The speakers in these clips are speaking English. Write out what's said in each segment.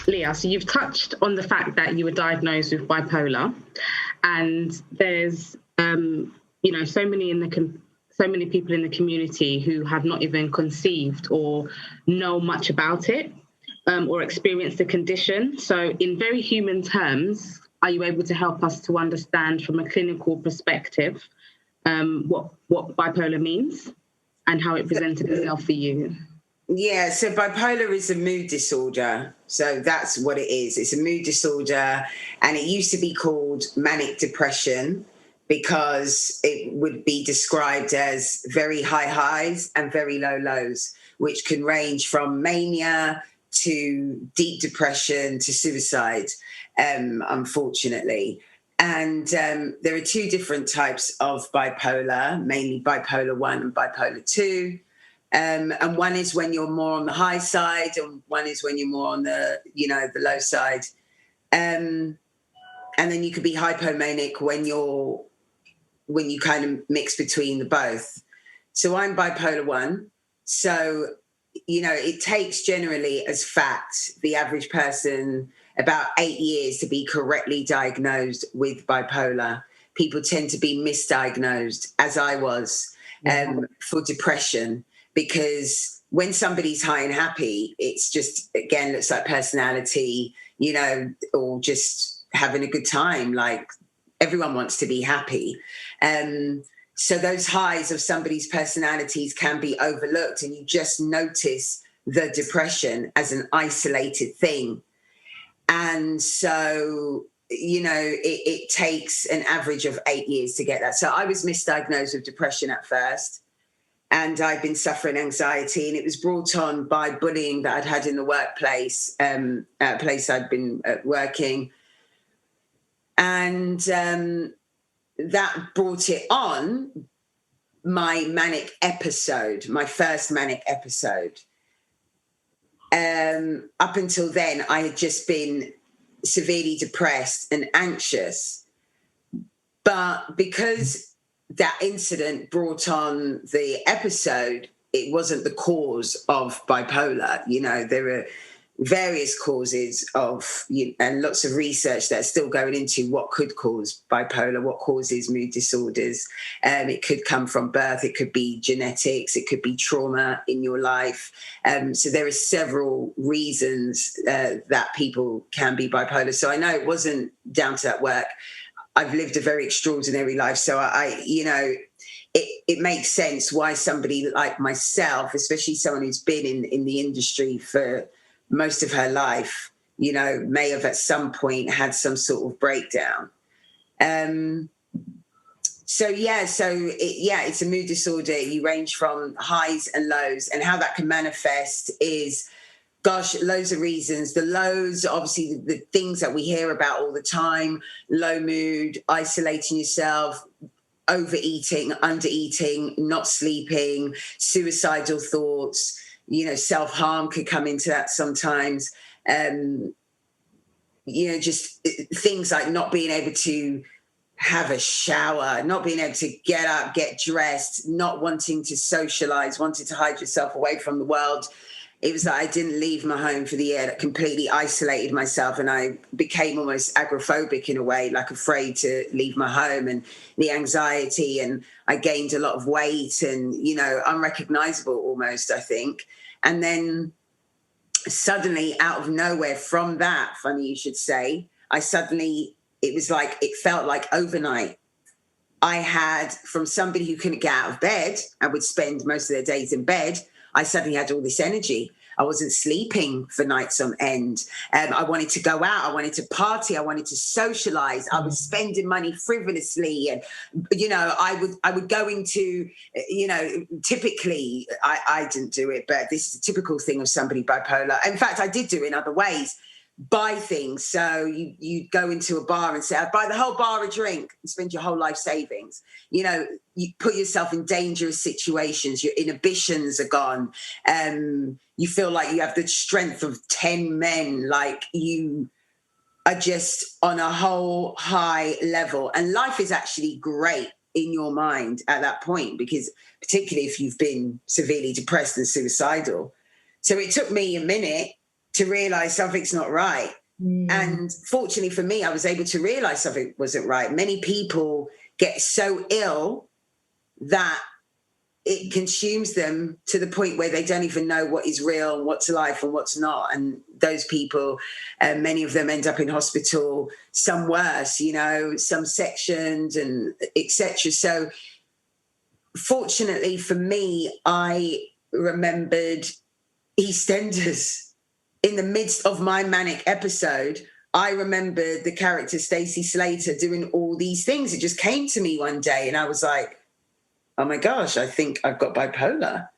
Leah, so you've touched on the fact that you were diagnosed with bipolar, and there's, so many people in the community who have not even conceived or know much about it, or experienced the condition. So, in very human terms, are you able to help us to understand from a clinical perspective what bipolar means and how it presented itself for you? Yeah, so bipolar is a mood disorder. So that's what it is. It's a mood disorder, and it used to be called manic depression because it would be described as very high highs and very low lows, which can range from mania to deep depression to suicide, unfortunately. And there are two different types of bipolar, mainly bipolar 1 and bipolar 2. And one is when you're more on the high side, and one is when you're more on the low side. And then you could be hypomanic when you kind of mix between the both. So I'm bipolar 1. So, it takes generally as fact the average person about 8 years to be correctly diagnosed with bipolar. People tend to be misdiagnosed, as I was, for depression. Because when somebody's high and happy, it's just, again, looks like personality, or just having a good time. Like, everyone wants to be happy. So those highs of somebody's personalities can be overlooked, and you just notice the depression as an isolated thing. And so, it takes an average of 8 years to get that. So I was misdiagnosed with depression at first. And I'd been suffering anxiety, and it was brought on by bullying that I'd had in the workplace, at a place I'd been working. And that brought it on my manic episode, my first manic episode. Up until then, I had just been severely depressed and anxious. But because that incident brought on the episode, it wasn't the cause of bipolar. There are various causes and lots of research that's still going into what could cause bipolar, what causes mood disorders. It could come from birth, it could be genetics, it could be trauma in your life. So there are several reasons that people can be bipolar. So I know it wasn't down to that work. I've lived a very extraordinary life. So it makes sense why somebody like myself, especially someone who's been in the industry for most of her life, may have at some point had some sort of breakdown. It's a mood disorder. You range from highs and lows, and how that can manifest is, loads of reasons. The lows, obviously, the things that we hear about all the time: low mood, isolating yourself, overeating, undereating, not sleeping, suicidal thoughts, self-harm could come into that sometimes. Just things like not being able to have a shower, not being able to get up, get dressed, not wanting to socialize, wanting to hide yourself away from the world. It was like I didn't leave my home for the year, that completely isolated myself, and I became almost agoraphobic in a way, like afraid to leave my home, and the anxiety, and I gained a lot of weight and, unrecognizable almost, I think. And then suddenly, out of nowhere from that, funny you should say, it felt like overnight. I had, from somebody who couldn't get out of bed and would spend most of their days in bed, I suddenly had all this energy. I wasn't sleeping for nights on end. I wanted to go out. I wanted to party. I wanted to socialize. I was spending money frivolously. And, I would go into, typically, I didn't do it, but this is a typical thing of somebody bipolar. In fact, I did do it in other ways. Buy things. So you go into a bar and say, I'd buy the whole bar a drink and spend your whole life savings. You put yourself in dangerous situations. Your inhibitions are gone. You feel like you have the strength of 10 men, like you are just on a whole high level. And life is actually great in your mind at that point, because particularly if you've been severely depressed and suicidal. So it took me a minute to realize something's not right. And fortunately for me, I was able to realize something wasn't right. Many people get so ill that it consumes them to the point where they don't even know what is real and what's life and what's not. And those people, many of them end up in hospital, some worse, you know, some sectioned and etc. So fortunately for me, I remembered EastEnders. In the midst of my manic episode, I remembered the character Stacey Slater doing all these things. It just came to me one day and I was like, oh my gosh, I think I've got bipolar.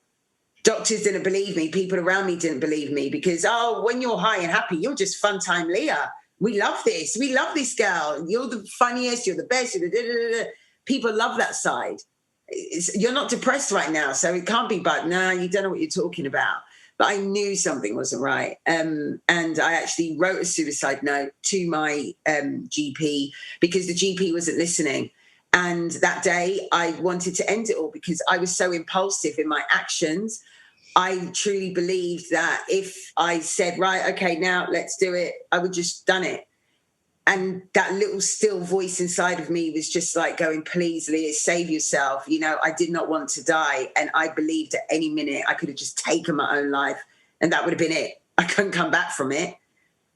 Doctors didn't believe me. People around me didn't believe me because, oh, when you're high and happy, you're just fun time Leah. We love this. We love this girl. You're the funniest. You're the best. You're the People love that side. You're not depressed right now, so it can't be, but no, you don't know what you're talking about. But I knew something wasn't right. And I actually wrote a suicide note to my GP because the GP wasn't listening. And that day I wanted to end it all because I was so impulsive in my actions. I truly believed that if I said, right, okay, now let's do it, I would just done it. And that little still voice inside of me was just like going, please, Leah, save yourself. You know, I did not want to die. And I believed at any minute I could have just taken my own life and that would have been it. I couldn't come back from it.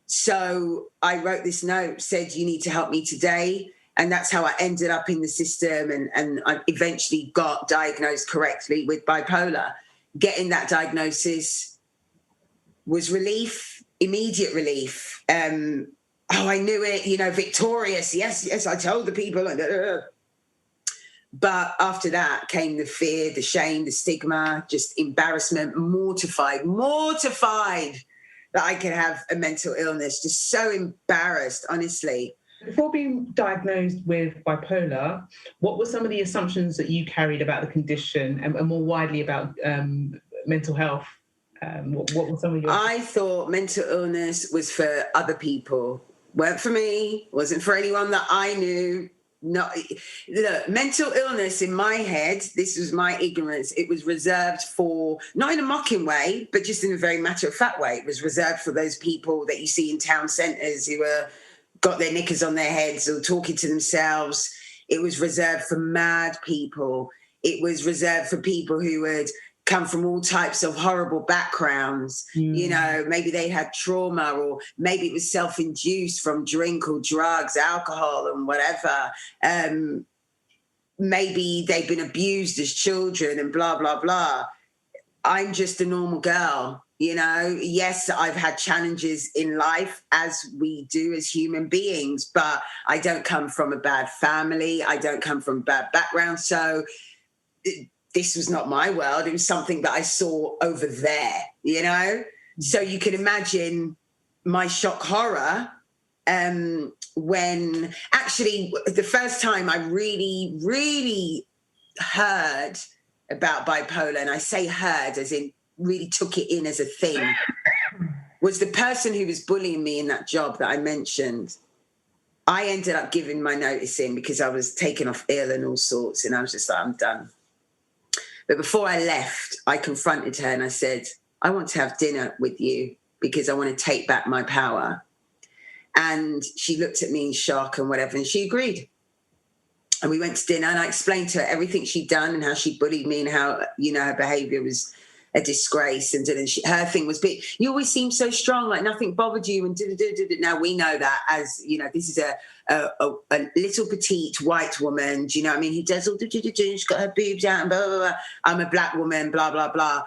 So I wrote this note, said, you need to help me today. And that's how I ended up in the system. And I eventually got diagnosed correctly with bipolar. Getting that diagnosis was relief, immediate relief. Oh, I knew it, you know, victorious. Yes, I told the people. But after that came the fear, the shame, the stigma, just embarrassment, mortified that I could have a mental illness. Just so embarrassed, honestly. Before being diagnosed with bipolar, what were some of the assumptions that you carried about the condition and more widely about mental health? What were some of your... I thought mental illness was for other people. Weren't for me, wasn't for anyone that I knew. No, look, mental illness in my head, this was my ignorance, it was reserved for, not in a mocking way, but just in a very matter-of-fact way. It was reserved for those people that you see in town centres who got their knickers on their heads or talking to themselves. It was reserved for mad people. It was reserved for people who had come from all types of horrible backgrounds. You know, maybe they had trauma, or maybe it was self-induced from drink or drugs, alcohol and whatever. Maybe they've been abused as children and blah, blah, blah. I'm just a normal girl, you know. Yes, I've had challenges in life, as we do as human beings, but I don't come from a bad family. I don't come from a bad background. So this was not my world. It was something that I saw over there, you know? So you can imagine my shock horror when actually the first time I really, really heard about bipolar, and I say heard as in really took it in as a thing, was the person who was bullying me in that job that I mentioned. I ended up giving my notice in because I was taken off ill and all sorts, and I was just like, I'm done. But before I left, I confronted her and I said, I want to have dinner with you because I want to take back my power. And she looked at me in shock and whatever, and she agreed. And we went to dinner and I explained to her everything she'd done and how she bullied me and how, you know, her behaviour was a disgrace. And her thing was, but you always seem so strong, like nothing bothered you. And now we know that as, you know, this is a little petite white woman, do you know what I mean? Who does all she's got her boobs out and blah, blah, blah. I'm a black woman, blah, blah, blah.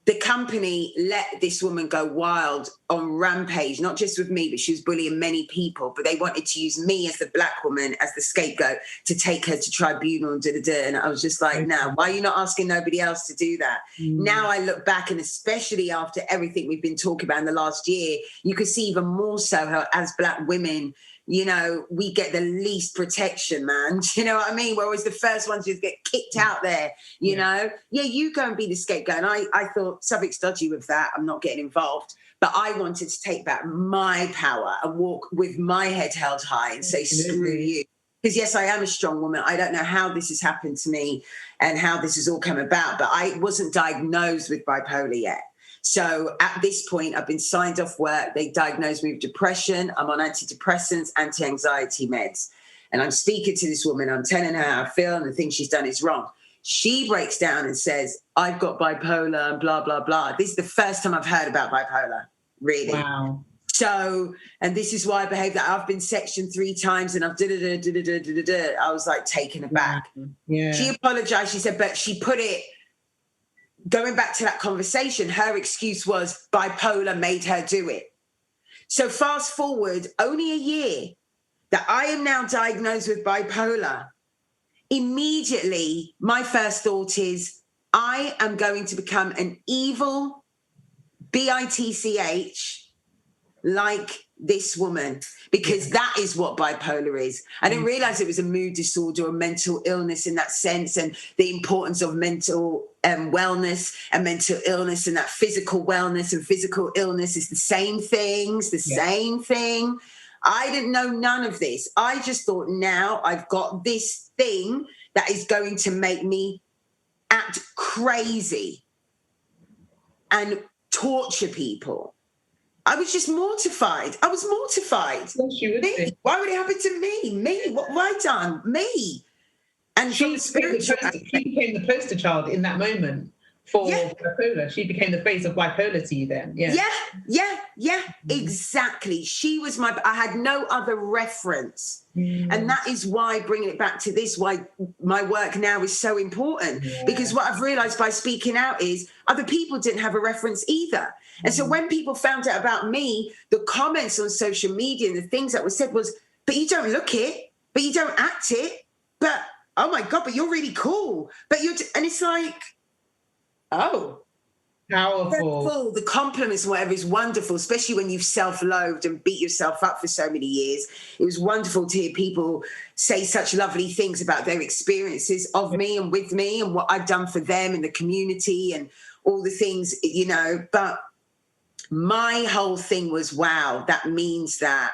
The company let this woman go wild on rampage, not just with me, but she was bullying many people. But they wanted to use me as the black woman, as the scapegoat, to take her to tribunal and And I was just like, no, why are you not asking nobody else to do that? Now I look back, and especially after everything we've been talking about in the last year, you could see even more so how as black women, you know, we get the least protection, man. Do you know what I mean? We're always the first ones to get kicked out there, you know? Yeah, you go and be the scapegoat. And I thought, something's dodgy with that. I'm not getting involved. But I wanted to take back my power and walk with my head held high and say, screw you. Because, yes, I am a strong woman. I don't know how this has happened to me and how this has all come about. But I wasn't diagnosed with bipolar yet. So at this point, I've been signed off work. They diagnosed me with depression. I'm on antidepressants, anti-anxiety meds. And I'm speaking to this woman. I'm telling her how I feel and the thing she's done is wrong. She breaks down and says, I've got bipolar and blah, blah, blah. This is the first time I've heard about bipolar, really. Wow. So, and this is why I behave that. I've been sectioned 3 times and I've da-da-da-da-da-da-da-da. I was like taken aback. Yeah. She apologized. She said, but she put it, going back to that conversation, her excuse was bipolar made her do it. So fast forward only a year that I am now diagnosed with bipolar. Immediately, my first thought is, I am going to become an evil bitch like this woman, because that is what bipolar is. I didn't realize it was a mood disorder or mental illness in that sense, and the importance of mental wellness and mental illness, and that physical wellness and physical illness is the same things, same thing. I didn't know none of this. I just thought, now I've got this thing that is going to make me act crazy and torture people. I was just mortified. I was mortified. Yes, you would be. Why would it happen to me? Me? What have I done? Me? And She became the poster child in that moment for bipolar. She became the face of bipolar to you then. Yeah, exactly. She was I had no other reference. And that is why, bringing it back to this, why my work now is so important. Because what I've realized by speaking out is other people didn't have a reference either. And so when people found out about me, the comments on social media and the things that were said was, but you don't look it, but you don't act it, but oh my God, but you're really cool. But and it's like, oh. Powerful. The compliments and whatever is wonderful, especially when you've self-loathed and beat yourself up for so many years. It was wonderful to hear people say such lovely things about their experiences of me and with me and what I've done for them and the community and all the things, you know. But my whole thing was, wow, that means that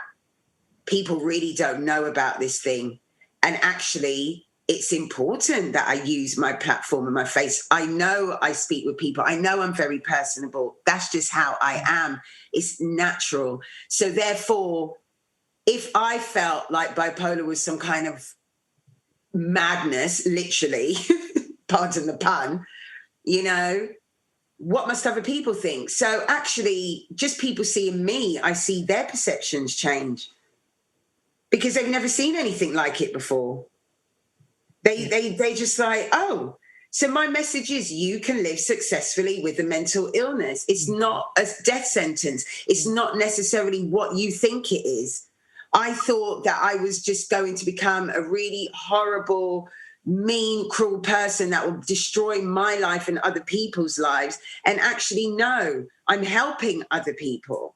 people really don't know about this thing. And actually, it's important that I use my platform and my face. I know I speak with people. I know I'm very personable. That's just how I am. It's natural. So therefore, if I felt like bipolar was some kind of madness, literally, pardon the pun, you know, what must other people think? So actually, just people seeing me, I see their perceptions change because they've never seen anything like it before. They just like, oh, so my message is you can live successfully with a mental illness. It's not a death sentence. It's not necessarily what you think it is. I thought that I was just going to become a really horrible, mean, cruel person that will destroy my life and other people's lives. And actually, no, I'm helping other people.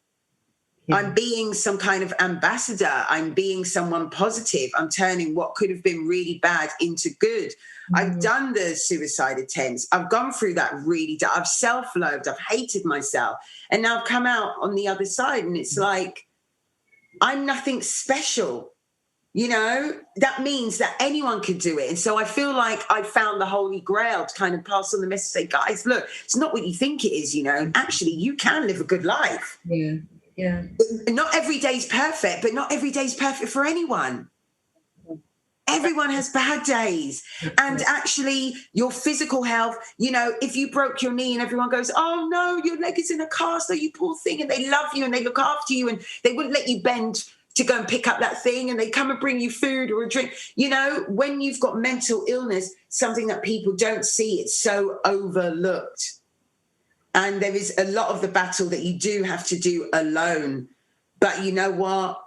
I'm being some kind of ambassador. I'm being someone positive. I'm turning what could have been really bad into good. I've done the suicide attempts. I've gone through that really. I've self-loathed. I've hated myself. And now I've come out on the other side. And it's like, I'm nothing special. You know, that means that anyone could do it. And so I feel like I found the Holy Grail to kind of pass on the message, say, guys, look, it's not what you think it is, you know. Actually, you can live a good life. Yeah. Not every day's perfect, but not every day's perfect for anyone. Everyone has bad days. And actually, your physical health, you know, if you broke your knee and everyone goes, oh, no, your leg is in a cast, oh, you poor thing, and they love you and they look after you and they wouldn't let you bend to go and pick up that thing and they come and bring you food or a drink. You know, when you've got mental illness, something that people don't see, it's so overlooked. And there is a lot of the battle that you do have to do alone. But you know what?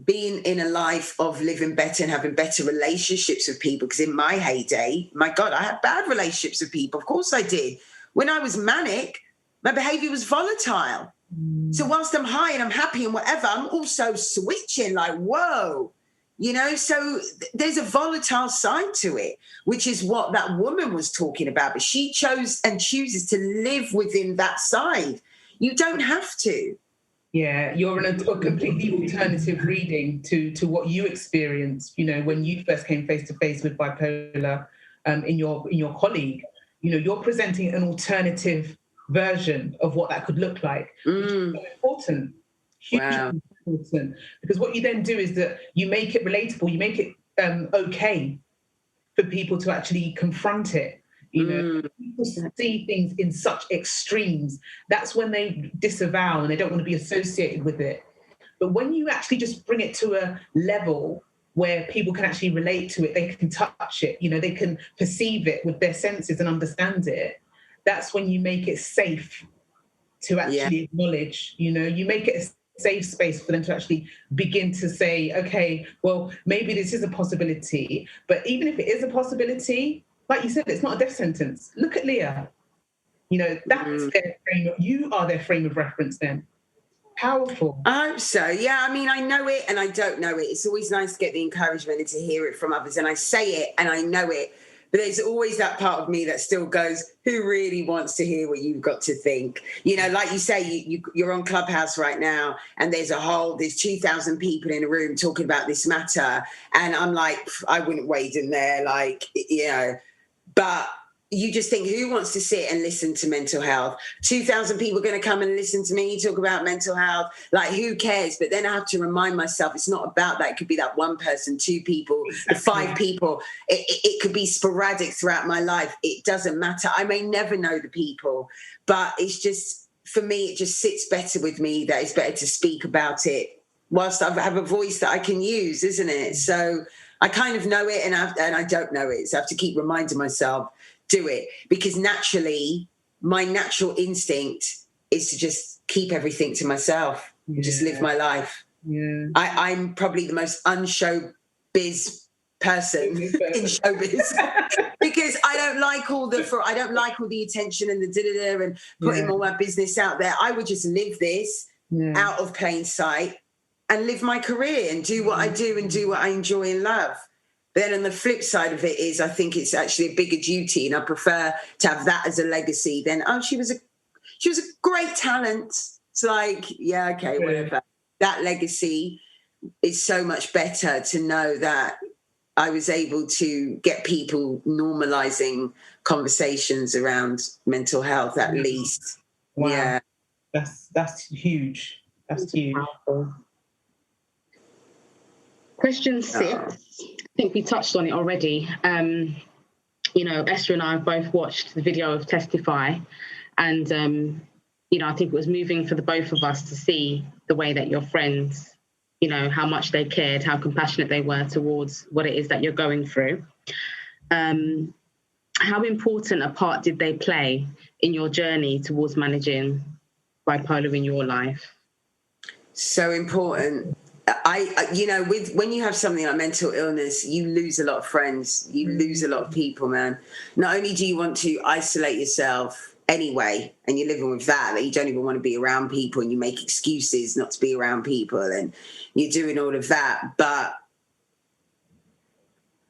Being in a life of living better and having better relationships with people, because in my heyday, my God, I had bad relationships with people. Of course I did. When I was manic, my behavior was volatile. So whilst I'm high and I'm happy and whatever, I'm also switching like, whoa. You know, so there's a volatile side to it, which is what that woman was talking about. But she chose and chooses to live within that side. You don't have to. Yeah, you're in a completely alternative reading to what you experienced, you know, when you first came face to face with bipolar in your colleague. You know, you're presenting an alternative version of what that could look like, which is so important, hugely important, because what you then do is that you make it relatable, you make it okay for people to actually confront it. You know, people see things in such extremes. That's when they disavow and they don't want to be associated with it. But when you actually just bring it to a level where people can actually relate to it, they can touch it, you know, they can perceive it with their senses and understand it, that's when you make it safe to actually acknowledge, you know, you make it a safe space for them to actually begin to say, okay, well, maybe this is a possibility. But even if it is a possibility, like you said, it's not a death sentence. Look at Leah. You know, that's their frame. You are their frame of reference then. Powerful. I hope so. Yeah, I mean, I know it and I don't know it. It's always nice to get the encouragement and to hear it from others. And I say it and I know it. But there's always that part of me that still goes, who really wants to hear what you've got to think? You know, like you say, you're on Clubhouse right now and there's 2,000 people in a room talking about this matter. And I'm like, I wouldn't wade in there, like, you know, but you just think, who wants to sit and listen to mental health? 2,000 people are going to come and listen to me talk about mental health. Like, who cares? But then I have to remind myself, it's not about that. It could be that one person, 2 people, 5 people. It could be sporadic throughout my life. It doesn't matter. I may never know the people, but it's just, for me, it just sits better with me that it's better to speak about it whilst I have a voice that I can use, isn't it? So I kind of know it and I don't know it. So I have to keep reminding myself, do it, because naturally my natural instinct is to just keep everything to myself, just live my life. I'm probably the most unshowbiz person in showbiz because I don't like all the attention and the da-da-da and putting all my business out there. I would just live this out of plain sight and live my career and do what I do and do what I enjoy and love. But then on the flip side of it is I think it's actually a bigger duty and I prefer to have that as a legacy than, she was a great talent. It's like, yeah, okay, whatever. That legacy is so much better to know that I was able to get people normalizing conversations around mental health at least. Wow. Yeah. That's huge. That's huge. Powerful. Question 6. I think we touched on it already. You know, Esther and I have both watched the video of Testify, and you know, I think it was moving for the both of us to see the way that your friends, you know, how much they cared, how compassionate they were towards what it is that you're going through. How important a part did they play in your journey towards managing bipolar in your life? So important. You know, when you have something like mental illness, you lose a lot of friends, you lose a lot of people, man. Not only do you want to isolate yourself anyway, and you're living with that you don't even want to be around people and you make excuses not to be around people and you're doing all of that, but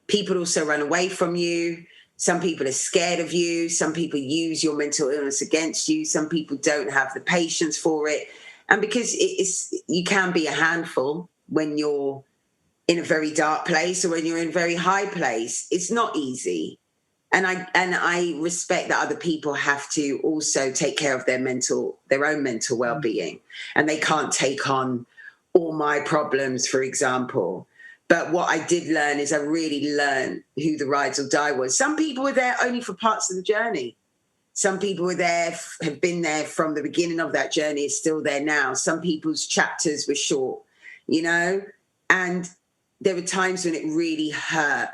people also run away from you. Some people are scared of you. Some people use your mental illness against you. Some people don't have the patience for it. And because you can be a handful when you're in a very dark place or when you're in a very high place. It's not easy. And I respect that other people have to also take care of their own mental well-being. And they can't take on all my problems, for example. But what I did learn is I really learned who the ride or die was. Some people were there only for parts of the journey. Some people were there, have been there from the beginning of that journey, is still there now. Some people's chapters were short, you know, and there were times when it really hurt.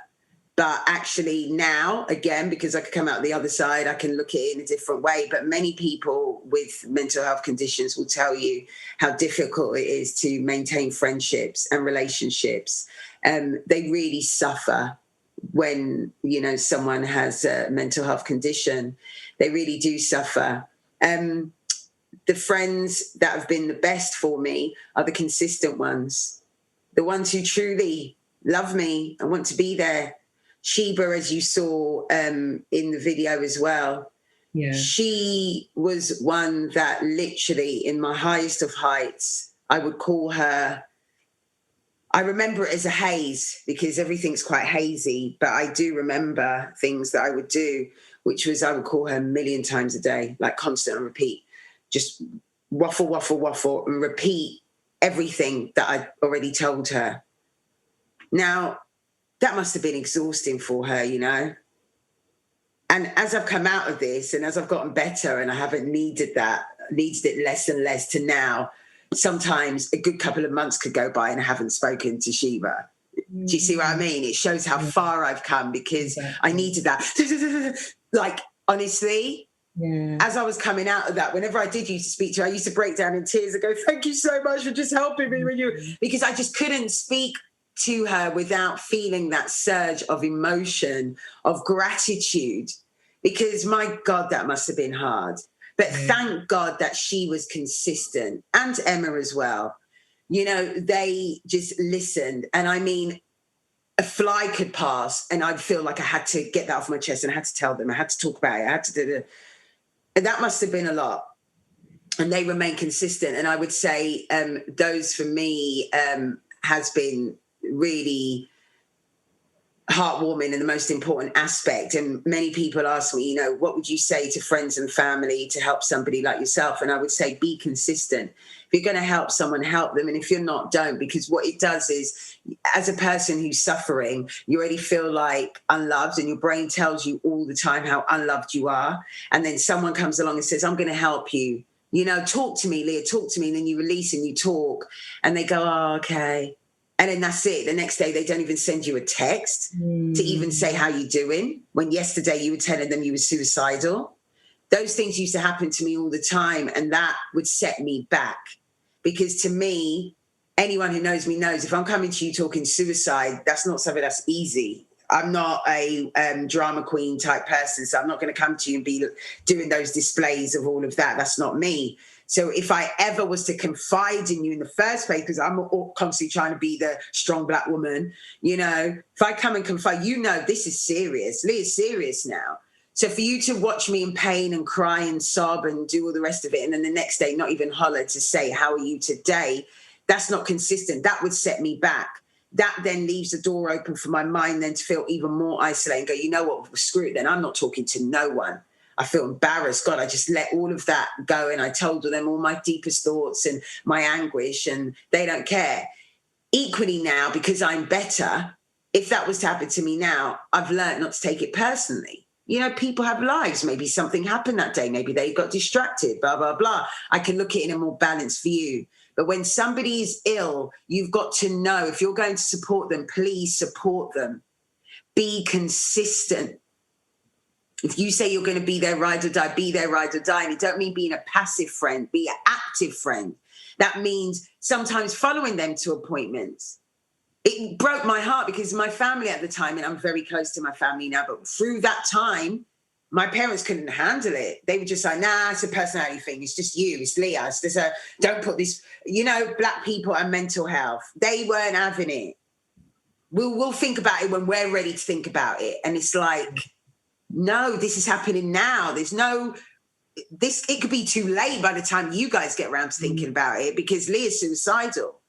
But actually now, again, because I could come out the other side, I can look at it in a different way. But many people with mental health conditions will tell you how difficult it is to maintain friendships and relationships. They really suffer when, you know, someone has a mental health condition. They really do suffer. The friends that have been the best for me are the consistent ones, the ones who truly love me and want to be there. Sheba, as you saw in the video as well, she was one that literally in my highest of heights, I would call her, I remember it as a haze because everything's quite hazy, but I do remember things that I would do which was I would call her a million times a day, like constant and repeat, just waffle, and repeat everything that I'd already told her. Now, that must have been exhausting for her, you know? And as I've come out of this and as I've gotten better and I haven't needed it less and less to now, sometimes a good couple of months could go by and I haven't spoken to Shiva. Do you see what I mean? It shows how far I've come because I needed that. Like, honestly, as I was coming out of that, whenever I did used to speak to her, I used to break down in tears and go, thank you so much for just helping me with you. Because I just couldn't speak to her without feeling that surge of emotion, of gratitude, because my God, that must have been hard. But thank God that she was consistent, and Emma as well. You know, they just listened. And I mean, a fly could pass and I'd feel like I had to get that off my chest and I had to tell them, I had to talk about it, I had to do it. And that must have been a lot. And they remain consistent. And I would say those for me has been really heartwarming and the most important aspect. And many people ask me, you know, what would you say to friends and family to help somebody like yourself? And I would say, be consistent. If you're going to help someone, help them. And if you're not, don't, because what it does is, as a person who's suffering, you already feel like unloved and your brain tells you all the time how unloved you are. And then someone comes along and says, I'm going to help you. You know, talk to me, Leah, talk to me. And then you release and you talk and they go, oh, okay. And then that's it. The next day, they don't even send you a text to even say how you're doing. When yesterday you were telling them you were suicidal. Those things used to happen to me all the time. And that would set me back. Because to me, anyone who knows me knows if I'm coming to you talking suicide, that's not something that's easy. I'm not a drama queen type person. So I'm not going to come to you and be doing those displays of all of that. That's not me. So if I ever was to confide in you in the first place, because I'm constantly trying to be the strong Black woman, you know, if I come and confide, you know, this is serious. Leah's serious now. So for you to watch me in pain and cry and sob and do all the rest of it, and then the next day not even holler to say, how are you today? That's not consistent. That would set me back. That then leaves the door open for my mind then to feel even more isolated and go, you know what, screw it then. I'm not talking to no one. I feel embarrassed. God, I just let all of that go. And I told them all my deepest thoughts and my anguish, and they don't care. Equally now, because I'm better, if that was to happen to me now, I've learned not to take it personally. You know, people have lives. Maybe something happened that day. Maybe they got distracted, blah, blah, blah. I can look at it in a more balanced view. But when somebody is ill, you've got to know if you're going to support them, please support them. Be consistent. If you say you're going to be their ride or die, be their ride or die. And it don't mean being a passive friend, be an active friend. That means sometimes following them to appointments. It broke my heart because my family at the time, and I'm very close to my family now, but through that time, my parents couldn't handle it. They were just like, nah, it's a personality thing. It's just you. It's Leah. It's just don't put this, you know, Black people and mental health. They weren't having it. We'll think about it when we're ready to think about it. And it's like, no, this is happening now. It could be too late by the time you guys get around to thinking about it because Leah's suicidal.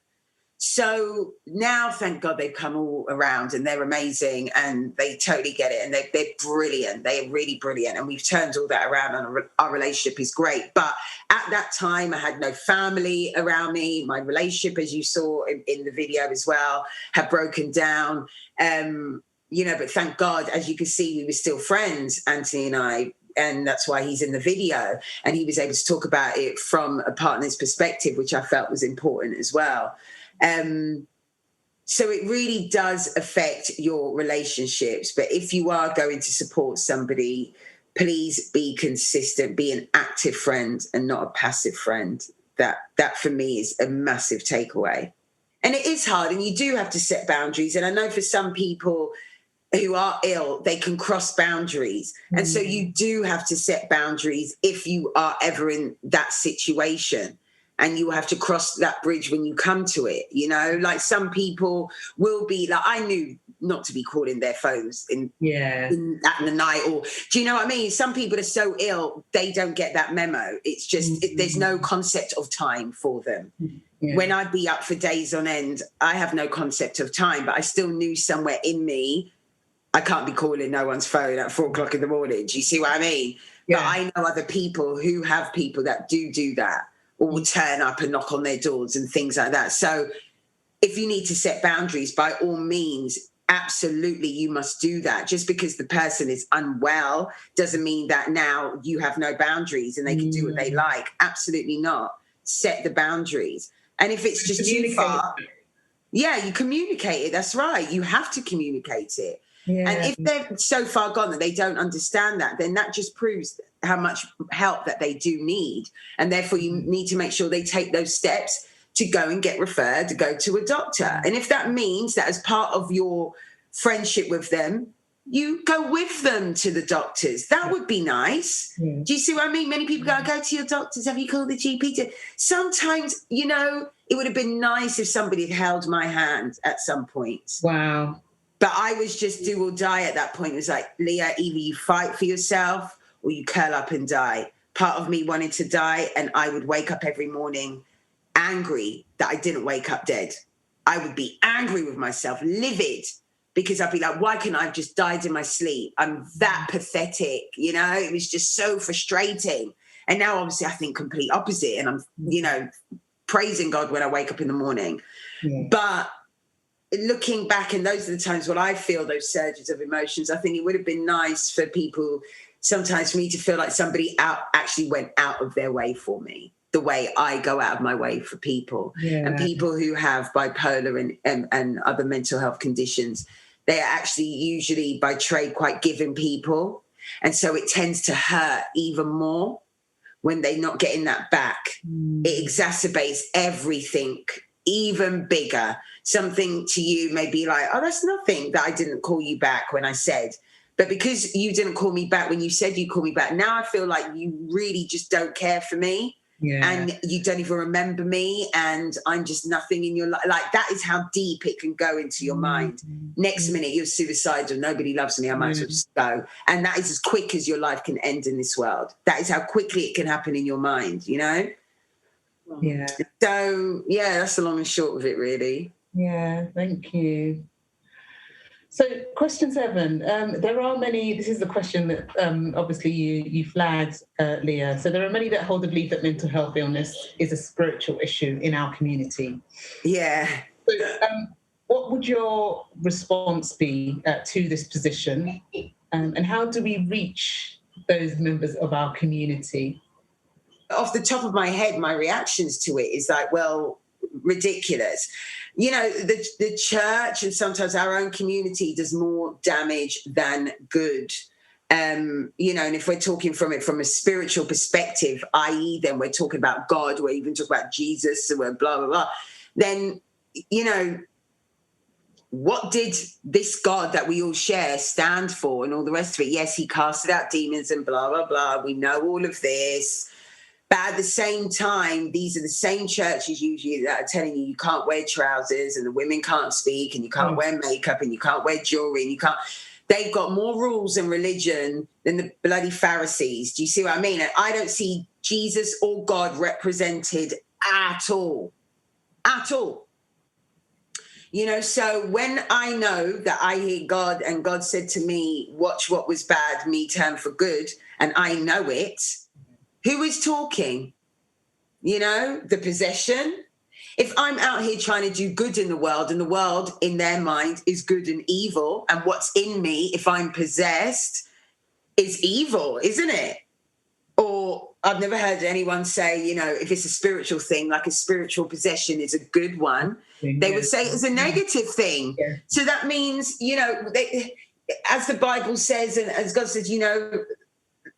So now, thank God, they've come all around and they're amazing and they totally get it and they're brilliant. They're really brilliant. And we've turned all that around and our relationship is great. But at that time, I had no family around me. My relationship, as you saw in the video as well, had broken down. You know, but thank God, as you can see, we were still friends, Anthony and I, and that's why he's in the video. And he was able to talk about it from a partner's perspective, which I felt was important as well. So it really does affect your relationships. But if you are going to support somebody, please be consistent, be an active friend and not a passive friend. That for me is a massive takeaway. And it is hard and you do have to set boundaries. And I know for some people who are ill, they can cross boundaries. Mm-hmm. And so you do have to set boundaries if you are ever in that situation. And you have to cross that bridge when you come to it, you know? Like some people will be, like I knew not to be calling their phones in the night or, do you know what I mean? Some people are so ill, they don't get that memo. It's just, there's no concept of time for them. Yeah. When I'd be up for days on end, I have no concept of time, but I still knew somewhere in me, I can't be calling no one's phone at 4 o'clock in the morning. Do you see what I mean? Yeah. But I know other people who have people that do that, or will turn up and knock on their doors and things like that. So if you need to set boundaries, by all means, absolutely, you must do that. Just because the person is unwell doesn't mean that now you have no boundaries and they can do what they like. Absolutely not. Set the boundaries. And if it's just too far, you communicate it. That's right. You have to communicate it. Yeah. And if they're so far gone that they don't understand that, then that just proves how much help that they do need. And therefore, you need to make sure they take those steps to go and get referred, to go to a doctor. And if that means that as part of your friendship with them, you go with them to the doctors, that would be nice. Yeah. Do you see what I mean? Many people go to your doctors. Have you called the GP? Sometimes, it would have been nice if somebody had held my hand at some point. Wow. But I was just do or die at that point. It was like, Leah, either you fight for yourself or you curl up and die. Part of me wanted to die, and I would wake up every morning angry that I didn't wake up dead. I would be angry with myself, livid, because I'd be like, why couldn't I have just died in my sleep? I'm that pathetic, It was just so frustrating. And now, obviously, I think complete opposite. And I'm, praising God when I wake up in the morning. Yeah. But looking back, and those are the times when I feel those surges of emotions, I think it would have been nice for people, sometimes for me to feel like somebody actually went out of their way for me, the way I go out of my way for people. Yeah. And people who have bipolar and other mental health conditions, they are actually usually by trade quite giving people. And so it tends to hurt even more when they're not getting that back. It exacerbates everything even bigger. Something to you may be like, oh, that's nothing that I didn't call you back when I said. But because you didn't call me back when you said you called me back, now I feel like you really just don't care for me. Yeah. And you don't even remember me, and I'm just nothing in your life. Like, that is how deep it can go into your mind. Next minute, you're suicidal. Nobody loves me. I might as well just go. And that is as quick as your life can end in this world. That is how quickly it can happen in your mind, Yeah. So, that's the long and short of it, really. Yeah, thank you. So question 7, there are many, this is the question that obviously you flagged, Leah. So there are many that hold the belief that mental health illness is a spiritual issue in our community. Yeah. So what would your response be to this position? And how do we reach those members of our community? Off the top of my head, my reactions to it is like, well, ridiculous. The church and sometimes our own community does more damage than good. And if we're talking from a spiritual perspective, i.e. then we're talking about God, we're even talking about Jesus, and we're blah, blah, blah, then, what did this God that we all share stand for and all the rest of it? Yes, he casted out demons and blah, blah, blah. We know all of this. But at the same time, these are the same churches usually that are telling you can't wear trousers and the women can't speak and you can't wear makeup and you can't wear jewelry and you can't. They've got more rules and religion than the bloody Pharisees. Do you see what I mean? And I don't see Jesus or God represented at all. At all. So when I know that I hear God and God said to me, watch what was bad, me turn for good, and I know it, who is talking? The possession. If I'm out here trying to do good in the world, and the world in their mind is good and evil, and what's in me, if I'm possessed, is evil, isn't it? Or I've never heard anyone say, if it's a spiritual thing, like a spiritual possession is a good one, they would say it's a negative thing. Yeah. So that means, as the Bible says, and as God says,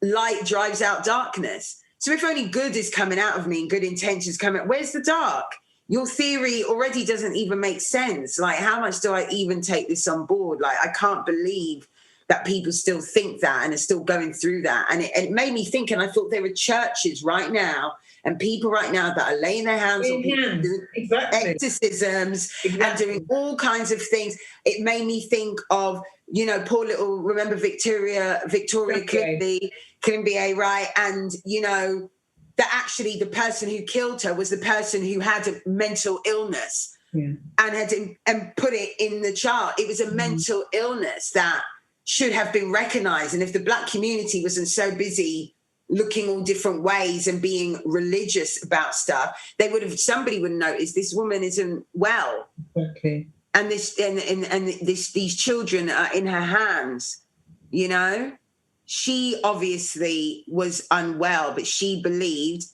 light drives out darkness. So if only good is coming out of me and good intentions coming, where's the dark? Your theory already doesn't even make sense. Like, how much do I even take this on board? Like, I can't believe that people still think that and are still going through that. And it made me think, and I thought there are churches right now and people right now that are laying their hands on people, doing exorcisms and doing all kinds of things. It made me think of, poor little, remember Victoria Climbié, right? And, that actually the person who killed her was the person who had a mental illness and put it in the chart. It was a mental illness that should have been recognized. And if the Black community wasn't so busy looking all different ways and being religious about stuff, somebody would notice this woman isn't well. Okay. And these children are in her hands, you know? She obviously was unwell, but she believed,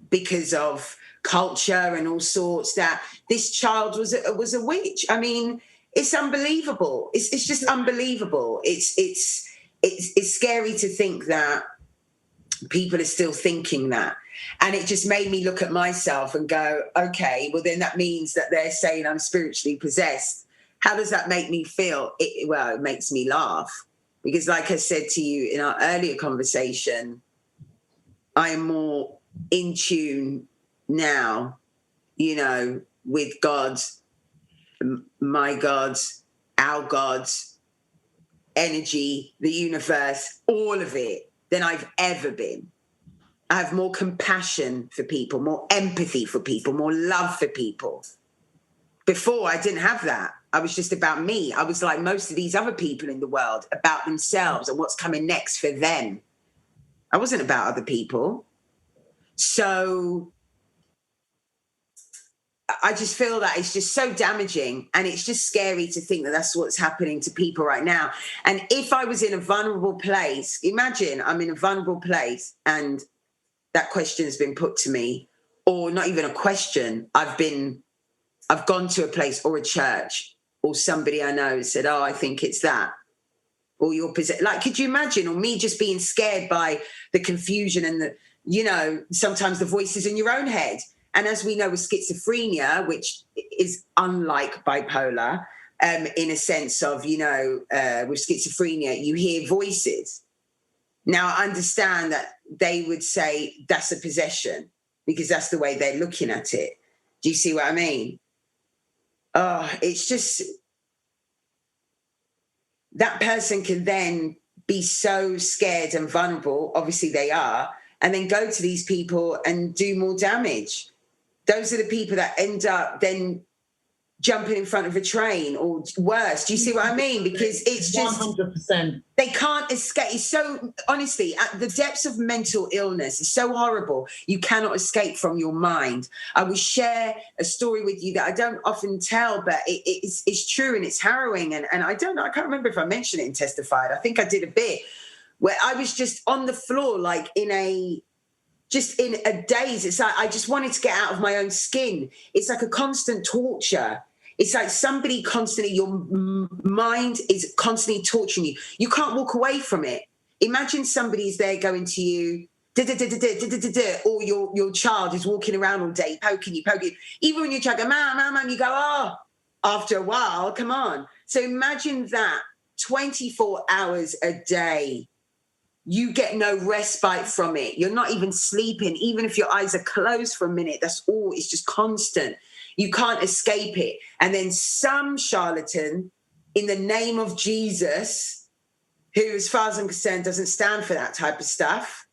because of culture and all sorts, that this child was a witch. I mean, it's unbelievable. It's just unbelievable. It's scary to think that people are still thinking that. And it just made me look at myself and go, okay, well, then that means that they're saying I'm spiritually possessed. How does that make me feel? It makes me laugh. Because like I said to you in our earlier conversation, I am more in tune now, you know, with God's, my God's, our God's energy, the universe, all of it, than I've ever been. I have more compassion for people, more empathy for people, more love for people. Before, I didn't have that. I was just about me. I was like most of these other people in the world, about themselves and what's coming next for them. I wasn't about other people. So I just feel that it's just so damaging, and it's just scary to think that that's what's happening to people right now. And if I was in a vulnerable place, imagine I'm in a vulnerable place and that question has been put to me, or not even a question. I've gone to a place or a church or somebody I know said, oh, I think it's that. Or you're like, could you imagine? Or me just being scared by the confusion and the, you know, sometimes the voices in your own head. And as we know with schizophrenia, which is unlike bipolar, in a sense of, you know, with schizophrenia, you hear voices. Now, I understand that they would say that's a possession because that's the way they're looking at it. Do you see what I mean? Oh, it's just, that person can then be so scared and vulnerable, obviously they are, and then go to these people and do more damage. Those are the people that end up then jumping in front of a train or worse. Do you see what I mean? Because it's just 100%. They can't escape. It's so, honestly, at the depths of mental illness, it's so horrible. You cannot escape from your mind. I will share a story with you that I don't often tell, but it's true and it's harrowing. And I don't know, I can't remember if I mentioned it in Testified. I think I did a bit, where I was just on the floor, like in a daze. It's like I just wanted to get out of my own skin. It's like a constant torture. It's like somebody constantly, your mind is constantly torturing you. You can't walk away from it. Imagine somebody's there going to you, or your child is walking around all day, poking you. Even when you're trying to go, mom, you go, oh, after a while, come on. So imagine that 24 hours a day. You get no respite from it. You're not even sleeping. Even if your eyes are closed for a minute, that's all. It's just constant. You can't escape it. And then some charlatan, in the name of Jesus, who, as far as I'm concerned, doesn't stand for that type of stuff,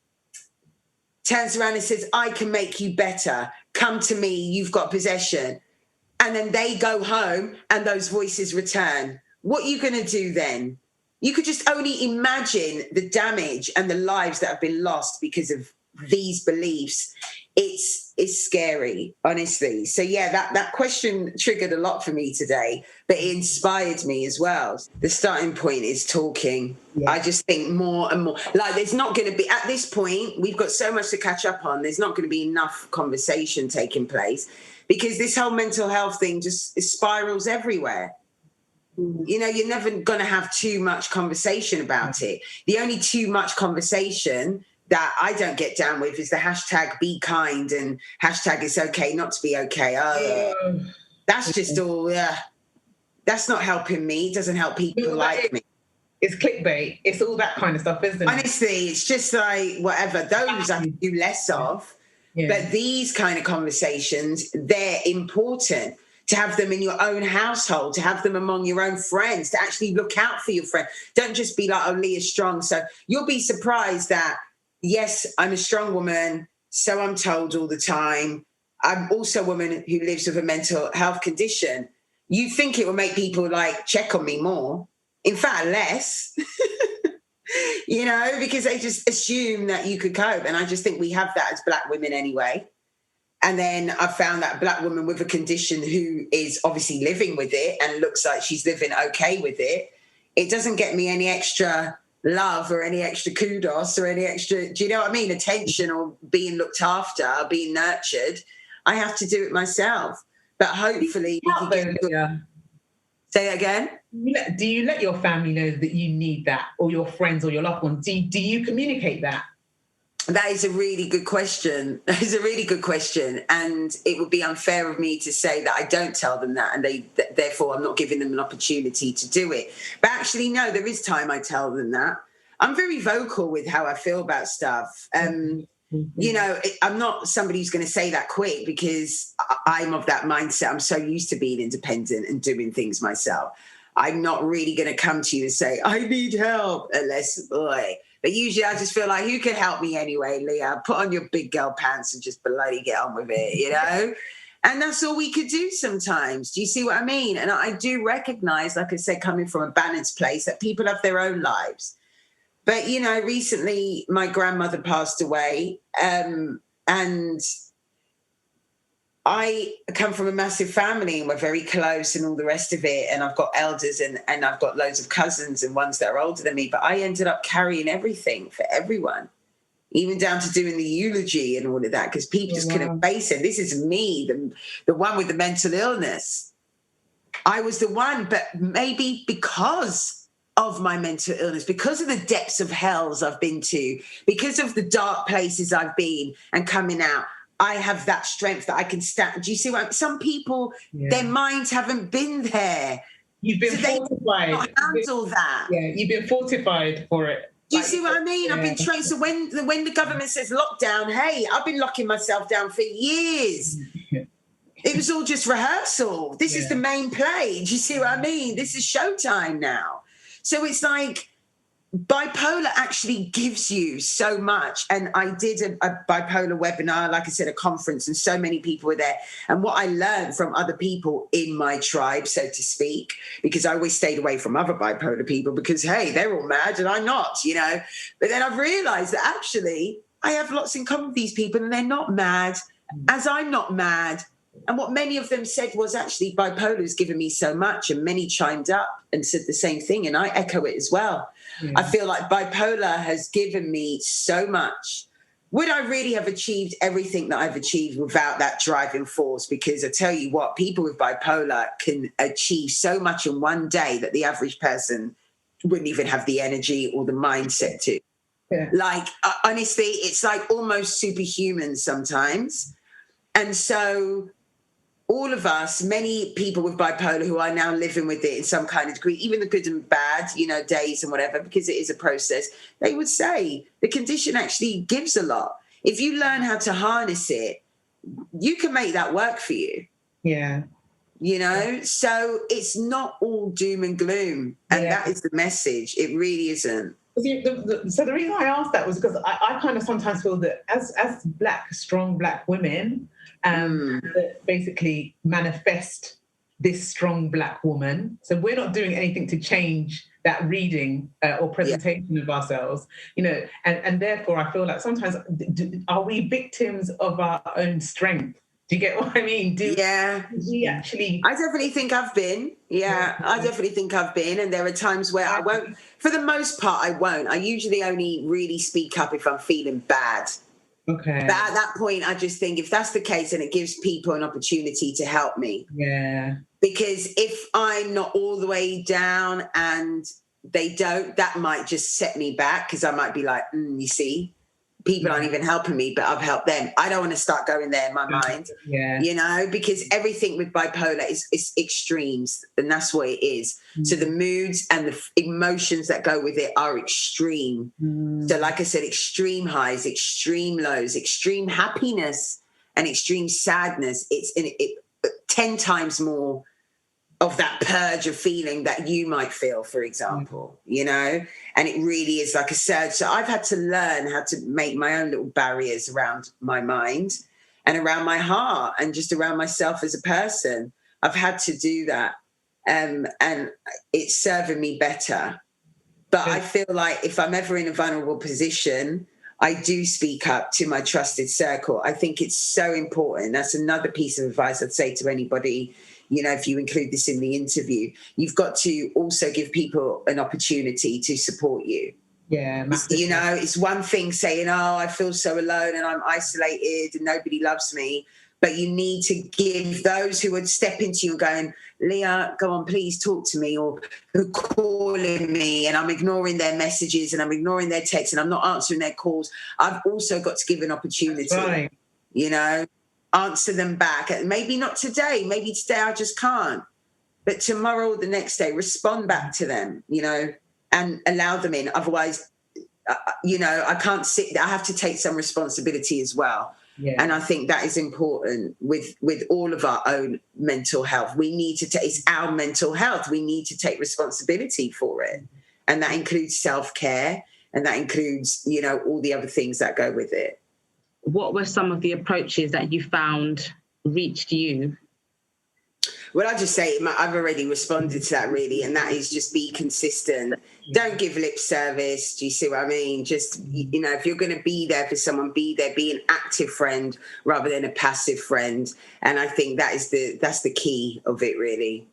turns around and says, I can make you better. Come to me. You've got possession. And then they go home and those voices return. What are you going to do then? You could just only imagine the damage and the lives that have been lost because of these beliefs. It's scary, honestly. So yeah, that question triggered a lot for me today, but it inspired me as well. The starting point is talking. Yeah. I just think more and more, like there's not going to be, at this point, we've got so much to catch up on. There's not going to be enough conversation taking place because this whole mental health thing just spirals everywhere. You know, you're never going to have too much conversation about it. The only too much conversation that I don't get down with is the hashtag be kind and hashtag it's okay not to be okay. That's just all, that's not helping me. It doesn't help people like me. It's clickbait. It's all that kind of stuff, isn't it? Honestly, it's just like whatever. Those I can do less of. Yeah. But these kind of conversations, they're important. To have them in your own household, to have them among your own friends, to actually look out for your friend. Don't just be like, oh, Leah's strong. So you'll be surprised that, yes, I'm a strong woman, so I'm told all the time. I'm also a woman who lives with a mental health condition. You think it will make people like check on me more. In fact, less. You know, because they just assume that you could cope. And I just think we have that as Black women anyway. And then I found that Black woman with a condition who is obviously living with it and looks like she's living okay with it. It doesn't get me any extra love or any extra kudos or any extra, do you know what I mean? Attention or being looked after, or being nurtured. I have to do it myself. But hopefully we can get... Say it again? Do you let your family know that you need that, or your friends or your loved ones? Do you communicate that? That is a really good question. That is a really good question. And it would be unfair of me to say that I don't tell them that, and therefore I'm not giving them an opportunity to do it. But actually, no, there is time I tell them that. I'm very vocal with how I feel about stuff. You know, I'm not somebody who's going to say that quick, because I'm of that mindset. I'm so used to being independent and doing things myself. I'm not really going to come to you and say, I need help, unless, boy. But usually I just feel like, who can help me anyway, Leah? Put on your big girl pants and just bloody get on with it, you know? And that's all we could do sometimes. Do you see what I mean? And I do recognize, like I said, coming from a balanced place, that people have their own lives. But, you know, recently my grandmother passed away, and I come from a massive family and we're very close and all the rest of it. And I've got elders and I've got loads of cousins and ones that are older than me. But I ended up carrying everything for everyone, even down to doing the eulogy and all of that, because people just couldn't face it. This is me, the one with the mental illness. I was the one, but maybe because of my mental illness, because of the depths of hells I've been to, because of the dark places I've been and coming out, I have that strength that I can stand. Do you see what some people, their minds haven't been there. You've been fortified. They can't handle that. Yeah, you've been fortified for it. Do you see what I mean? I've been trained. So when the government says lockdown, hey, I've been locking myself down for years. It was all just rehearsal. This is the main play. Do you see what I mean? This is showtime now. So it's like bipolar actually gives you so much. And I did a bipolar webinar, like I said, a conference, and so many people were there. And what I learned from other people in my tribe, so to speak, because I always stayed away from other bipolar people because, hey, they're all mad and I'm not, you know. But then I've realized that actually I have lots in common with these people and they're not mad as I'm not mad. And what many of them said was, actually, bipolar has given me so much. And many chimed up and said the same thing. And I echo it as well. I feel like bipolar has given me so much. Would I really have achieved everything that I've achieved without that driving force? Because I tell you what, people with bipolar can achieve so much in one day that the average person wouldn't even have the energy or the mindset to. Like, honestly, it's like almost superhuman sometimes. And so all of us, many people with bipolar who are now living with it in some kind of degree, even the good and bad, you know, days and whatever, because it is a process, they would say the condition actually gives a lot. If you learn how to harness it, you can make that work for you. Yeah. You know, so it's not all doom and gloom. And that is the message. It really isn't. So the reason I asked that was because I kind of sometimes feel that as strong black women, that basically manifest this strong black woman. So we're not doing anything to change that reading or presentation of ourselves, you know, and therefore I feel like sometimes are we victims of our own strength? Do you get what I mean? We actually... I definitely think I've been. I definitely think I've been. And there are times where I won't. For the most part, I won't. I usually only really speak up if I'm feeling bad. Okay. But at that point, I just think if that's the case, then it gives people an opportunity to help me. Yeah. Because if I'm not all the way down and they don't, that might just set me back, because I might be like, you see, people aren't even helping me, but I've helped them. I don't want to start going there in my mind, you know, because everything with bipolar is extremes, and that's what it is. So the moods and the emotions that go with it are extreme. So like I said, extreme highs, extreme lows, extreme happiness and extreme sadness. It's 10 times more of that purge of feeling that you might feel, for example, you know, and it really is like a surge. So I've had to learn how to make my own little barriers around my mind and around my heart and just around myself as a person. I've had to do that. and it's serving me better. But I feel like if I'm ever in a vulnerable position, I do speak up to my trusted circle. I think it's so important. That's another piece of advice I'd say to anybody, if you include this in the interview. You've got to also give people an opportunity to support you. Yeah, it's one thing saying, oh, I feel so alone and I'm isolated and nobody loves me. But you need to give those who would step into you going, Leah, go on, please talk to me, or who are calling me and I'm ignoring their messages and I'm ignoring their texts and I'm not answering their calls. I've also got to give an opportunity, answer them back. Maybe not today. Maybe today I just can't. But tomorrow or the next day, respond back to them, and allow them in. Otherwise, I can't sit. I have to take some responsibility as well. Yeah. And I think that is important with all of our own mental health. We need to take, it's our mental health. We need to take responsibility for it. And that includes self-care, and that includes, all the other things that go with it. What were some of the approaches that you found reached you? Well, I'll just say I've already responded to that, really, and that is just be consistent. Don't give lip service. Do you see what I mean? Just, if you're going to be there for someone, be there. Be an active friend rather than a passive friend. And I think that's the key of it, really.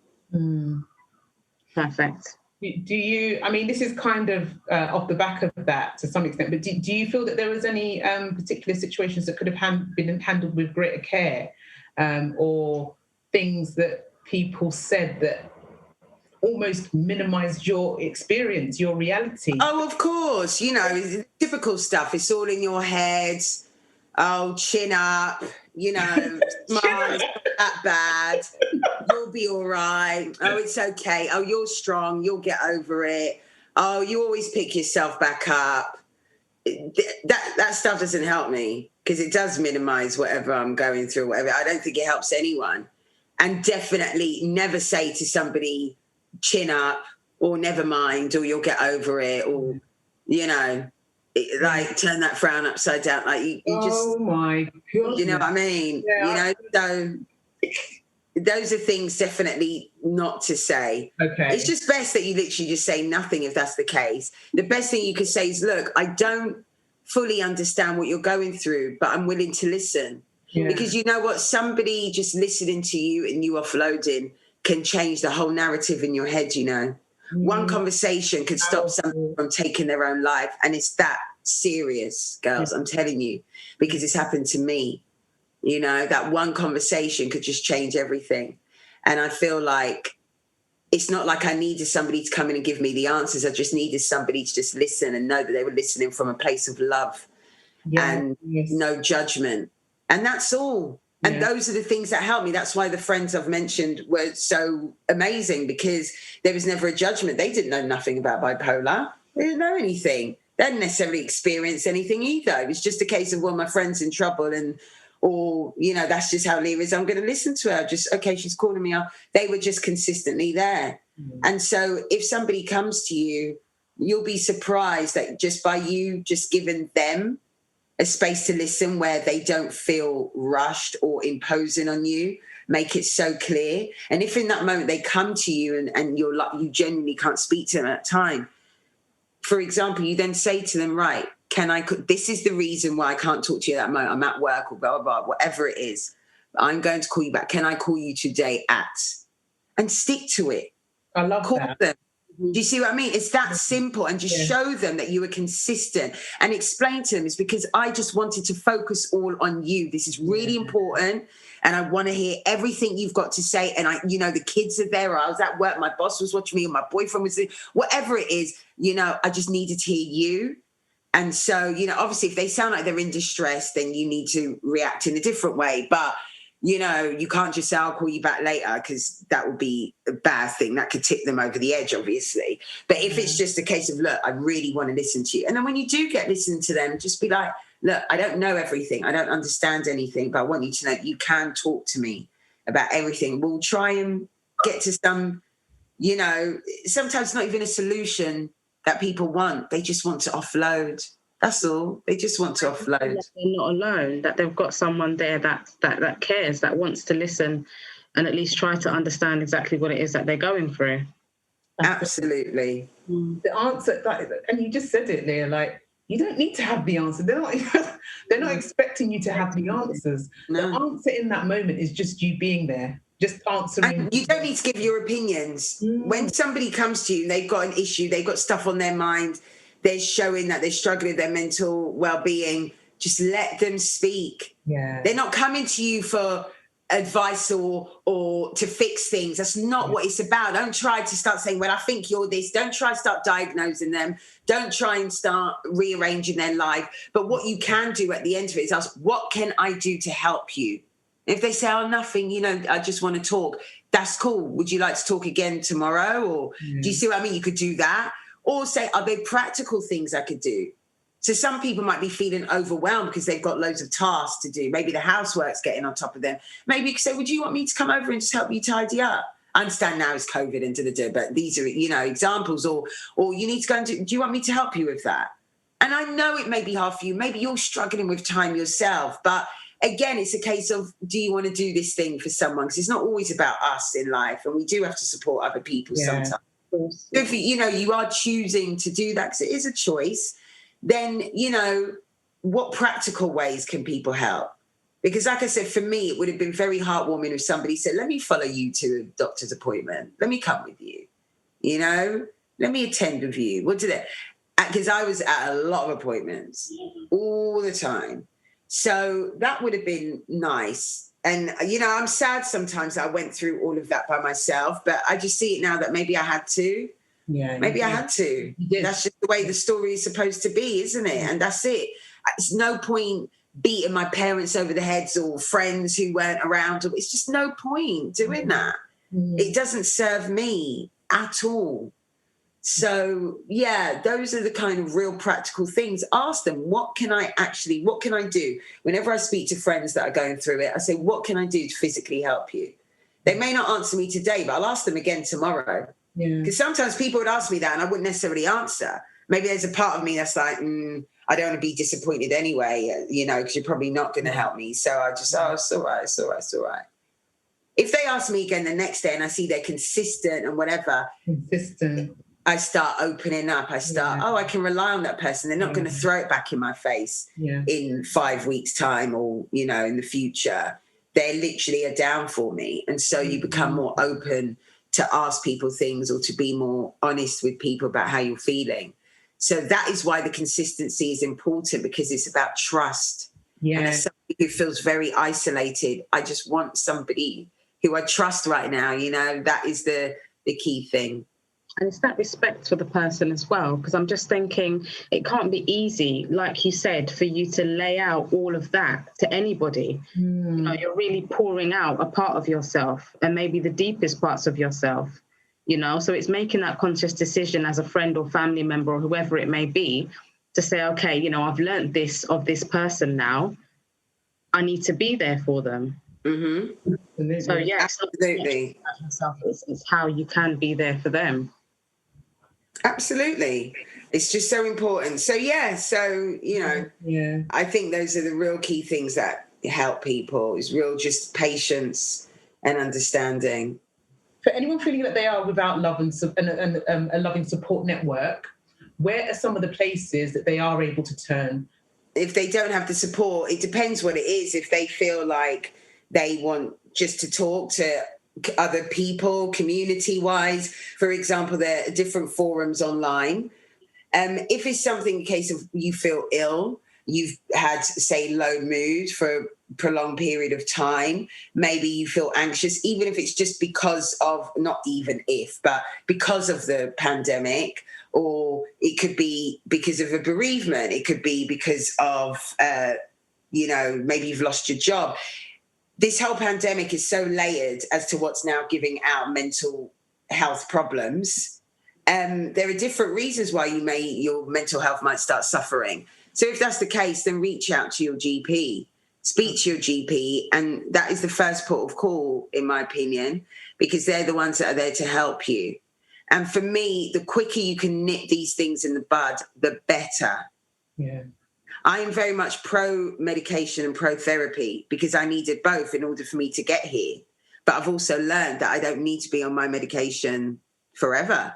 Perfect. Do you, this is kind of off the back of that to some extent, but do you feel that there was any particular situations that could have been handled with greater care, or things that people said that almost minimized your experience, your reality? Oh, of course. Typical stuff. It's all in your head. Oh, chin up. Smile, it's not that bad. You'll be all right. Oh, it's okay. Oh, you're strong. You'll get over it. Oh, you always pick yourself back up. That stuff doesn't help me, because it does minimize whatever I'm going through, whatever. I don't think it helps anyone. And definitely never say to somebody, chin up, or never mind, or you'll get over it, or, turn that frown upside down. Like you just, oh my God. You know what I mean? Yeah. So those are things definitely not to say. Okay. It's just best that you literally just say nothing if that's the case. The best thing you could say is, look, I don't fully understand what you're going through, but I'm willing to listen. Yeah. Because you know what? Somebody just listening to you and you offloading can change the whole narrative in your head, One conversation could stop someone from taking their own life. And it's that serious, girls, I'm telling you, because it's happened to me. That one conversation could just change everything. And I feel like it's not like I needed somebody to come in and give me the answers. I just needed somebody to just listen and know that they were listening from a place of love and no judgment. And that's all. And those are the things that helped me. That's why the friends I've mentioned were so amazing, because there was never a judgment. They didn't know nothing about bipolar. They didn't know anything. They hadn't necessarily experienced anything either. It was just a case of, well, my friend's in trouble or that's just how Leah is. I'm going to listen to her. Just, okay, she's calling me up. They were just consistently there. And so if somebody comes to you, you'll be surprised that just by you just giving them a space to listen where they don't feel rushed or imposing on you, make it so clear. And if in that moment they come to you and you're like, you genuinely can't speak to them at that time, for example, you then say to them, right, this is the reason why I can't talk to you at that moment. I'm at work or blah, blah, blah, whatever it is. I'm going to call you back. Can I call you today at? And stick to it. I love call that. them. Do you see what I mean? It's that simple, and just show them that you were consistent and explain to them it's because I just wanted to focus all on you. This is really important, and I want to hear everything you've got to say. And the kids are there, or I was at work, my boss was watching me, or my boyfriend was there, whatever it is, I just needed to hear you. And so, obviously if they sound like they're in distress, then you need to react in a different way. But you can't just say, I'll call you back later, because that would be a bad thing. That could tip them over the edge, obviously. But if it's just a case of, look, I really want to listen to you. And then when you do get listened to them, just be like, look, I don't know everything. I don't understand anything, but I want you to know that you can talk to me about everything. We'll try and get to some, sometimes not even a solution that people want. They just want to offload. That's all. They just want to offload. They're not alone, that they've got someone there that cares, that wants to listen. and at least try to understand exactly what it is that they're going through. Absolutely. The answer, and you just said it, Leah, like, you don't need to have the answer. They're not expecting you to have the answers. No. The answer in that moment is just you being there, just answering. And you don't need to give your opinions. When somebody comes to you and they've got an issue, they've got stuff on their mind, they're showing that they're struggling with their mental well-being, just let them speak. Yeah. They're not coming to you for advice or to fix things. That's not what it's about. Don't try to start saying, well, I think you're this. Don't try to start diagnosing them. Don't try and start rearranging their life. But what you can do at the end of it is ask, what can I do to help you? If they say, oh, nothing, I just want to talk, that's cool. Would you like to talk again tomorrow? Or do you see what I mean? You could do that. Or say, are there practical things I could do? So some people might be feeling overwhelmed because they've got loads of tasks to do. Maybe the housework's getting on top of them. Maybe you could say, would you want me to come over and just help you tidy up? I understand now it's COVID and but these are, examples. Or you need to go and do you want me to help you with that? And I know it may be hard for you. Maybe you're struggling with time yourself. But again, it's a case of, do you want to do this thing for someone? Because it's not always about us in life. And we do have to support other people sometimes. So if you are choosing to do that, because it is a choice, then, what practical ways can people help? Because like I said, for me, it would have been very heartwarming if somebody said, let me follow you to a doctor's appointment. Let me come with you, let me attend with you. What did it? Because I was at a lot of appointments all the time. So that would have been nice. And, I'm sad sometimes I went through all of that by myself, but I just see it now that maybe I had to. Yeah, maybe I had to. That's just the way the story is supposed to be, isn't it? And that's it. It's no point beating my parents over the heads or friends who weren't around. It's just no point doing that. It doesn't serve me at all. So, those are the kind of real practical things. Ask them, what can I do? Whenever I speak to friends that are going through it, I say, what can I do to physically help you? They may not answer me today, but I'll ask them again tomorrow. Because sometimes people would ask me that and I wouldn't necessarily answer. Maybe there's a part of me that's like, I don't want to be disappointed anyway, because you're probably not going to help me. So I just, it's all right, it's all right, it's all right. If they ask me again the next day and I see they're consistent and whatever, I start opening up. I start, I can rely on that person. They're not going to throw it back in my face in 5 weeks' time or, in the future. They literally are down for me. And so you become more open to ask people things or to be more honest with people about how you're feeling. So that is why the consistency is important, because it's about trust. And as somebody who feels very isolated, I just want somebody who I trust right now, that is the key thing. And it's that respect for the person as well, because I'm just thinking it can't be easy, like you said, for you to lay out all of that to anybody. You're really pouring out a part of yourself and maybe the deepest parts of yourself, So it's making that conscious decision as a friend or family member or whoever it may be to say, okay, I've learned this of this person now. I need to be there for them. Mm-hmm. So, absolutely. It's how you can be there for them. Absolutely. It's just so important. So, I think those are the real key things that help people is real just patience and understanding. For anyone feeling that they are without love and a loving support network, where are some of the places that they are able to turn? If they don't have the support, it depends what it is. If they feel like they want just to talk to other people, community-wise, for example, there are different forums online. If it's something in case of you feel ill, you've had, say, low mood for a prolonged period of time, maybe you feel anxious, even if it's just because of, not even if, but because of the pandemic, or it could be because of a bereavement, it could be because of, maybe you've lost your job. This whole pandemic is so layered as to what's now giving out mental health problems. There are different reasons why your mental health might start suffering. So if that's the case, then reach out to your GP, speak to your GP, and that is the first port of call, in my opinion, because they're the ones that are there to help you. And for me, the quicker you can nip these things in the bud, the better. Yeah. I am very much pro-medication and pro-therapy because I needed both in order for me to get here. but I've also learned that I don't need to be on my medication forever.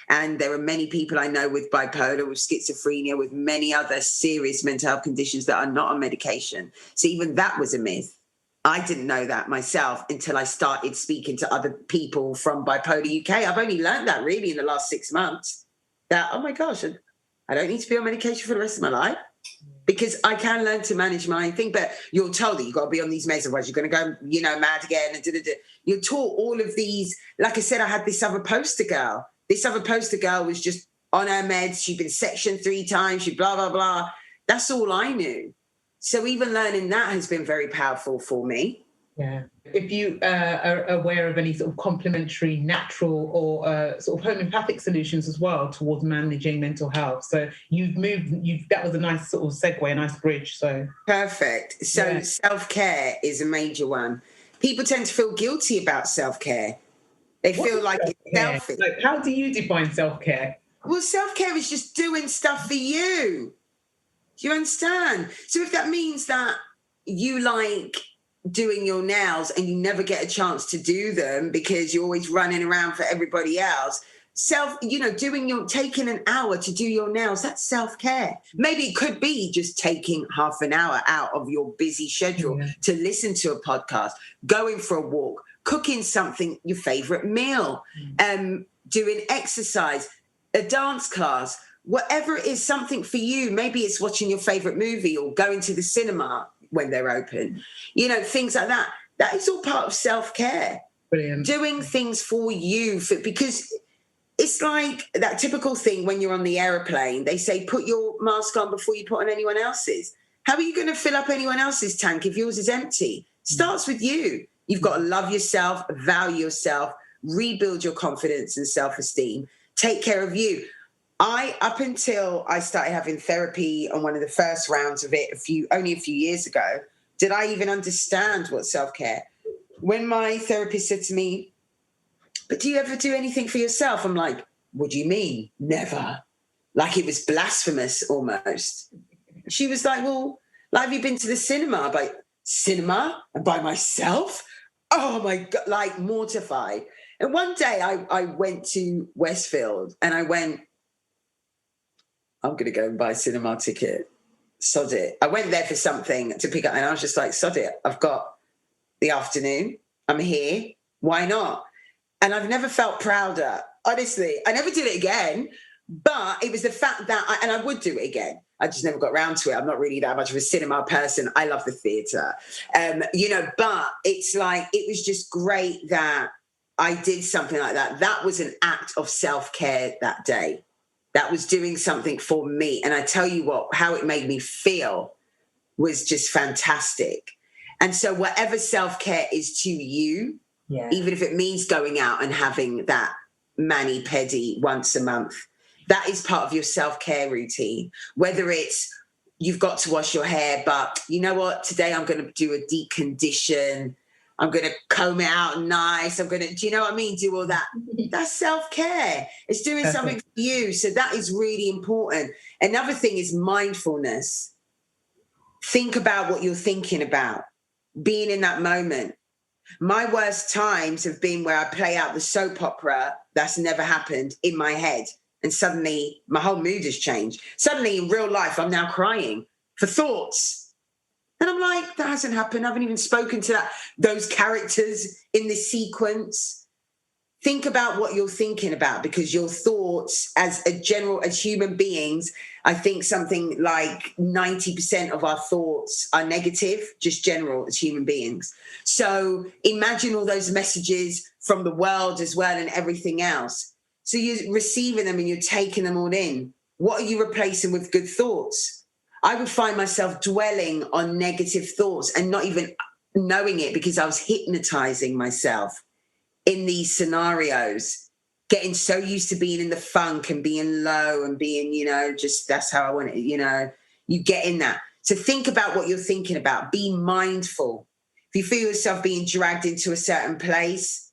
And there are many people I know with bipolar, with schizophrenia, with many other serious mental health conditions that are not on medication. So even that was a myth. I didn't know that myself until I started speaking to other people from Bipolar UK. I've only learned that really in the last 6 months, that, oh my gosh, I don't need to be on medication for the rest of my life, because I can learn to manage my thing. But you're told that you've got to be on these meds, otherwise you're going to go, mad again. And you're taught all of these. Like I said, I had this other poster girl. This other poster girl was just on her meds. She'd been sectioned 3 times. She blah, blah, blah. That's all I knew. So even learning that has been very powerful for me. Yeah. If you are aware of any sort of complementary, natural or sort of homeopathic solutions as well towards managing mental health. So that was a nice sort of segue, a nice bridge. So perfect. So self-care is a major one. People tend to feel guilty about self-care. They feel like it's selfish. Like, how do you define self-care? Well, self-care is just doing stuff for you. Do you understand? So if that means that you like doing your nails and you never get a chance to do them because you're always running around for everybody else, taking an hour to do your nails, that's self-care. Maybe it could be just taking half an hour out of your busy schedule to listen to a podcast, going for a walk, cooking something, your favorite meal, doing exercise, a dance class, whatever it is, something for you. Maybe it's watching your favorite movie or going to the cinema when they're open, things like that. That is all part of self-care. Brilliant. Doing things for you, because it's like that typical thing when you're on the airplane. They say, put your mask on before you put on anyone else's. How are you going to fill up anyone else's tank if yours is empty? Starts with you. You've got to love yourself, value yourself, rebuild your confidence and self-esteem, take care of you. Up until I started having therapy on one of the first rounds of it only a few years ago, did I even understand what self-care? When my therapist said to me, but do you ever do anything for yourself? I'm like, what do you mean? Never. Like it was blasphemous almost. She was like, well, have you been to the cinema? I'm like, cinema? And by myself? Oh my God, like mortified. And one day I went to Westfield and I went, I'm going to go and buy a cinema ticket. Sod it. I went there for something to pick up and I was just like, sod it. I've got the afternoon. I'm here. Why not? And I've never felt prouder. Honestly, I never did it again, but it was the fact that I would do it again. I just never got around to it. I'm not really that much of a cinema person. I love the theatre, but it's like, it was just great that I did something like that. That was an act of self-care that day. That was doing something for me. And I tell you what, how it made me feel was just fantastic. And so whatever self-care is to you, even if it means going out and having that mani-pedi once a month, that is part of your self-care routine. Whether it's you've got to wash your hair, but you know what, today I'm going to do a deep condition. I'm going to comb it out nice. I'm going to, do you know what I mean? Do all that. That's self-care. It's doing something for you. So that is really important. Another thing is mindfulness. Think about what you're thinking about, being in that moment. My worst times have been where I play out the soap opera that's never happened in my head. And suddenly my whole mood has changed. Suddenly in real life, I'm now crying for thoughts. And I'm like, that hasn't happened. I haven't even spoken to those characters in this sequence. Think about what you're thinking about, because your thoughts as human beings, I think something like 90% of our thoughts are negative, just general as human beings. So imagine all those messages from the world as well and everything else. So you're receiving them and you're taking them all in. What are you replacing with good thoughts? I would find myself dwelling on negative thoughts and not even knowing it, because I was hypnotizing myself in these scenarios, getting so used to being in the funk and being low and being, just that's how I want it, you get in that. So think about what you're thinking about. Be mindful. If you feel yourself being dragged into a certain place,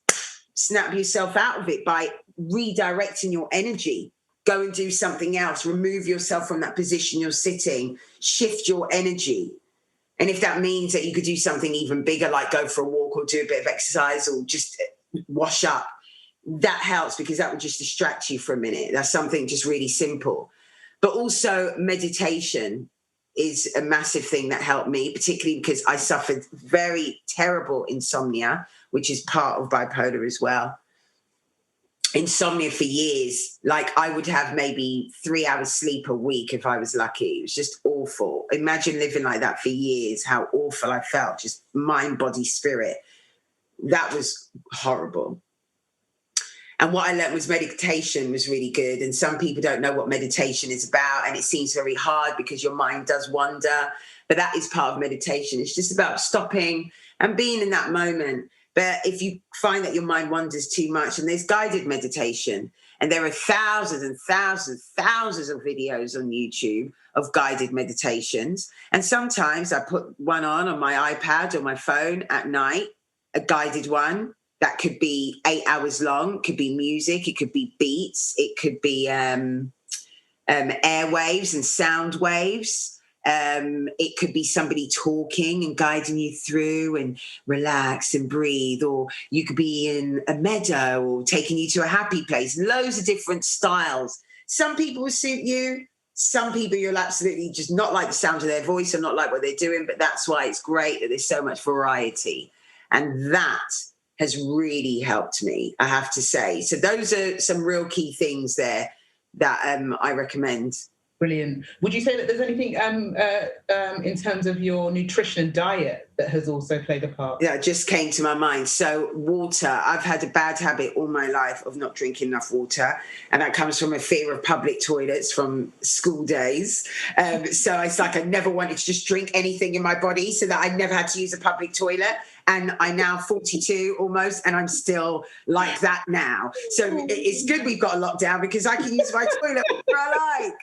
snap yourself out of it by redirecting your energy. Go and do something else. Remove yourself from that position you're sitting. Shift your energy. And if that means that you could do something even bigger, like go for a walk or do a bit of exercise or just wash up, that helps, because that would just distract you for a minute. That's something just really simple. But also meditation is a massive thing that helped me, particularly because I suffered very terrible insomnia, which is part of bipolar as well. Insomnia for years. Like, I would have maybe 3 hours sleep a week if I was lucky. It was just awful. Imagine living like that for years, how awful I felt, just mind, body, spirit. That was horrible. And what I learned was meditation was really good. And some people don't know what meditation is about, and it seems very hard because your mind does wander. But that is part of meditation. It's just about stopping and being in that moment. But if you find that your mind wanders too much, and there's guided meditation, and there are thousands and thousands of videos on YouTube of guided meditations. And sometimes I put one on my iPad or my phone at night, a guided one. That could be 8 hours long. It could be music. It could be beats. It could be airwaves and sound waves. It could be somebody talking and guiding you through and relax and breathe. Or you could be in a meadow or taking you to a happy place. Loads of different styles. Some people will suit you. Some people you'll absolutely just not like the sound of their voice or not like what they're doing. But that's why it's great that there's so much variety. And that has really helped me, I have to say. So those are some real key things there that I recommend. Brilliant. Would you say that there's anything in terms of your nutrition and diet that has also played a part? Yeah, it just came to my mind. So water, I've had a bad habit all my life of not drinking enough water. And that comes from a fear of public toilets from school days. So it's like I never wanted to just drink anything in my body so that I never had to use a public toilet. And I'm now 42 almost, and I'm still like that now. So it's good we've got a lockdown because I can use my toilet whenever I like.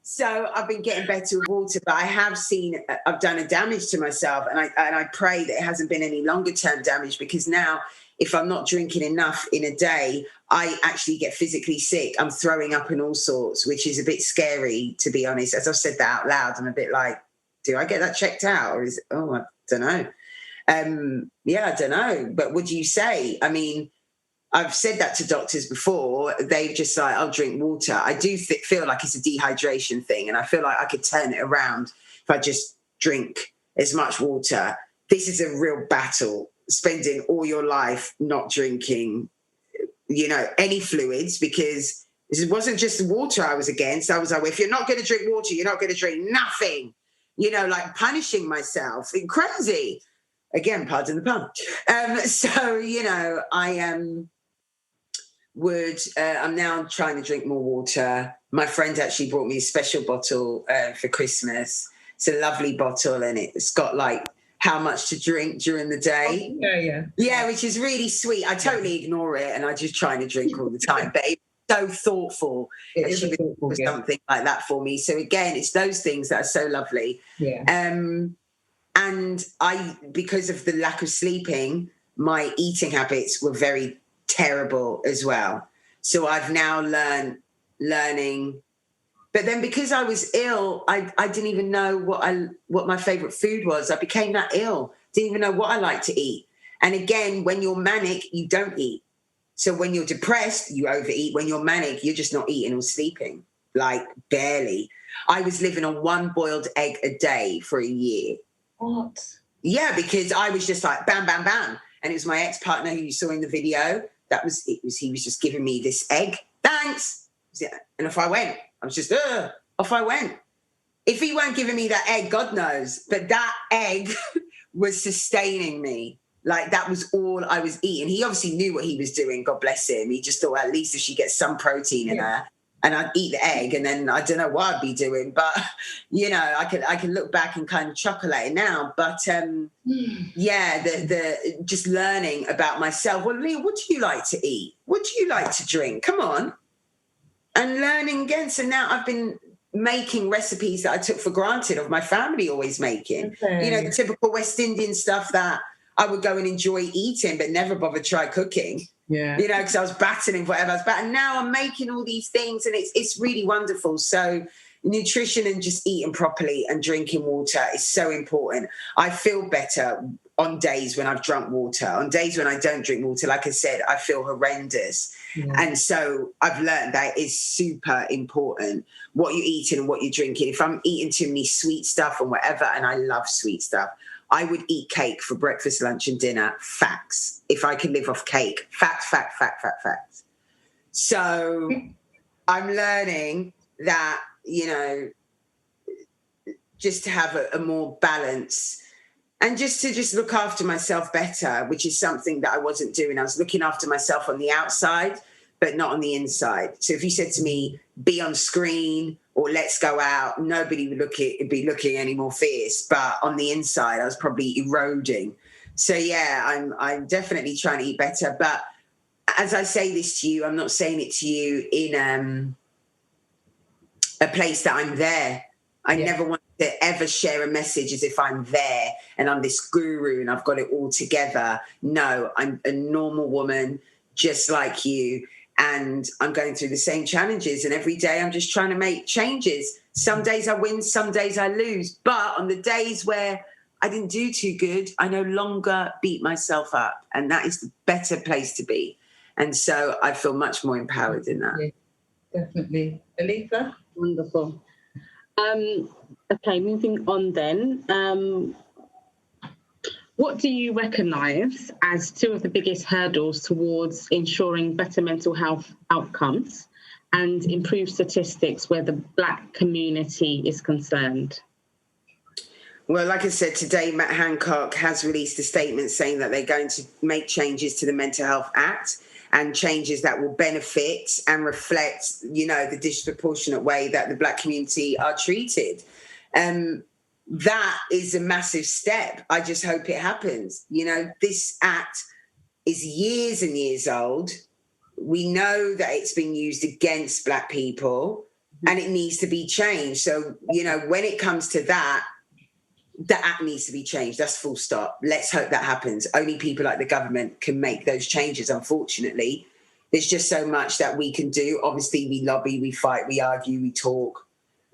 So I've been getting better with water, but I have seen I've done a damage to myself, and I pray that it hasn't been any longer term damage, because now if I'm not drinking enough in a day, I actually get physically sick. I'm throwing up and all sorts, which is a bit scary, to be honest. As I've said that out loud, I'm a bit like, do I get that checked out, or is it, I don't know. I don't know. But would you say, I mean, I've said that to doctors before. They've just like, I'll drink water. I do feel like it's a dehydration thing, and I feel like I could turn it around if I just drink as much water. This is a real battle, spending all your life not drinking, any fluids, because this wasn't just the water I was against. I was like, well, if you're not going to drink water, you're not going to drink nothing, like punishing myself. It's crazy. Again, pardon the pun. I'm now trying to drink more water. My friend actually brought me a special bottle for Christmas. It's a lovely bottle, and it's got like how much to drink during the day. Yeah, which is really sweet. I totally ignore it, and I just try to drink all the time. But it's so thoughtful. It is thoughtful, something like that for me. So again, it's those things that are so lovely. Yeah. And because of the lack of sleeping, my eating habits were very terrible as well. So I've now learning. But then because I was ill, I didn't even know what my favorite food was. I became that ill. Didn't even know what I like to eat. And again, when you're manic, you don't eat. So when you're depressed, you overeat. When you're manic, you're just not eating or sleeping, like barely. I was living on one boiled egg a day for a year. What? Yeah, because I was just like bam, bam, bam. And it was my ex-partner who you saw in the video. He was just giving me this egg. Thanks. And off I went. I was just, off I went. If he weren't giving me that egg, God knows. But that egg was sustaining me. Like, that was all I was eating. He obviously knew what he was doing. God bless him. He just thought, well, at least if she gets some protein in her, and I'd eat the egg, and then I don't know what I'd be doing. But, I can look back and kind of chuckle at it now. But, the just learning about myself. Well, Leah, what do you like to eat? What do you like to drink? Come on. And learning again. So now I've been making recipes that I took for granted of my family always making. Okay. The typical West Indian stuff that I would go and enjoy eating, but never bother try cooking. Yeah. Because I was battling whatever I was battling. Now I'm making all these things, and it's really wonderful. So nutrition and just eating properly and drinking water is so important. I feel better on days when I've drunk water. On days when I don't drink water, like I said, I feel horrendous. And so I've learned that it's super important what you're eating and what you're drinking. If I'm eating too many sweet stuff and whatever, and I love sweet stuff, I would eat cake for breakfast, lunch, and dinner. Facts. If I could live off cake. Facts. So I'm learning that, you know, just to have a more balance and just to look after myself better, which is something that I wasn't doing. I was looking after myself on the outside, but not on the inside. So if you said to me, be on screen or let's go out, nobody would be looking any more fierce. But on the inside, I was probably eroding. So yeah, I'm definitely trying to eat better. But as I say this to you, I'm not saying it to you in a place that I'm there. I never want to ever share a message as if I'm there and I'm this guru and I've got it all together. No, I'm a normal woman just like you. And I'm going through the same challenges. And every day I'm just trying to make changes. Some days I win, some days I lose. But on the days where I didn't do too good, I no longer beat myself up. And that is the better place to be. And so I feel much more empowered in that. Yeah, definitely. Alisa? Wonderful. Okay, moving on then. What do you recognise as two of the biggest hurdles towards ensuring better mental health outcomes and improved statistics where the Black community is concerned? Well, like I said, today, Matt Hancock has released a statement saying that they're going to make changes to the Mental Health Act and changes that will benefit and reflect, you know, the disproportionate way that the Black community are treated. That is a massive step. I just hope it happens. You know, this act is years and years old. We know that it's been used against Black people and it needs to be changed. So, you know, when it comes to that, the act needs to be changed. That's full stop. Let's hope that happens. Only people like the government can make those changes, unfortunately. There's just so much that we can do. Obviously, we lobby, we fight, we argue, we talk.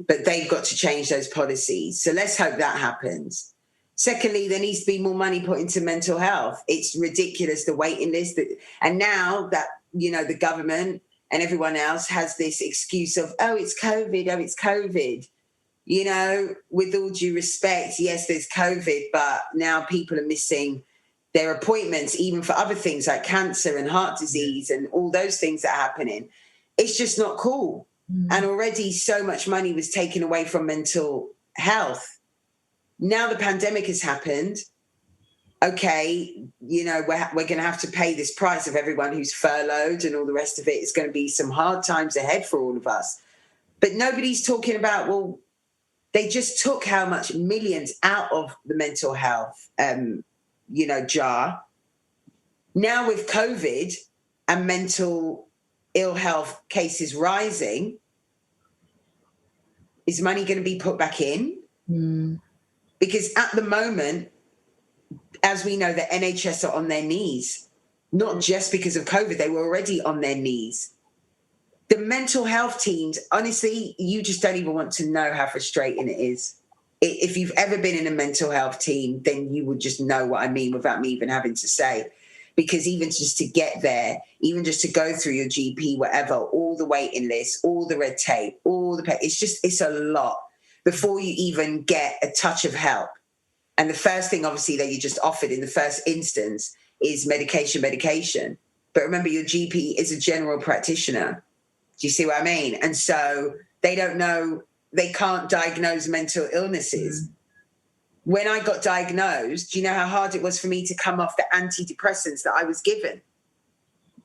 But they've got to change those policies. So let's hope that happens. Secondly, there needs to be more money put into mental health. It's ridiculous, the waiting list. And now that, you know, the government and everyone else has this excuse of, oh, it's COVID. You know, with all due respect, yes, there's COVID, but now people are missing their appointments, even for other things like cancer and heart disease and all those things that are happening. It's just not cool. And already so much money was taken away from mental health. Now the pandemic has happened. Okay, you know, we're going to have to pay this price of everyone who's furloughed and all the rest of it. It's going to be some hard times ahead for all of us. But nobody's talking about, well, they just took how much millions out of the mental health, you know, jar. Now with COVID and mental ill health cases rising, is money going to be put back in? Because at the moment, as we know, the NHS are on their knees, not just because of COVID, they were already on their knees. The mental health teams, honestly, you just don't even want to know how frustrating it is. If you've ever been in a mental health team, then you would just know what I mean without me even having to say. Because even just to get there, even just to go through your GP, whatever, all the waiting lists, all the red tape, it's a lot before you even get a touch of help. And the first thing, obviously, that you just offered in the first instance is medication. But remember, your GP is a general practitioner. Do you see what I mean? And so they don't know, they can't diagnose mental illnesses. When I got diagnosed, do you know how hard it was for me to come off the antidepressants that I was given?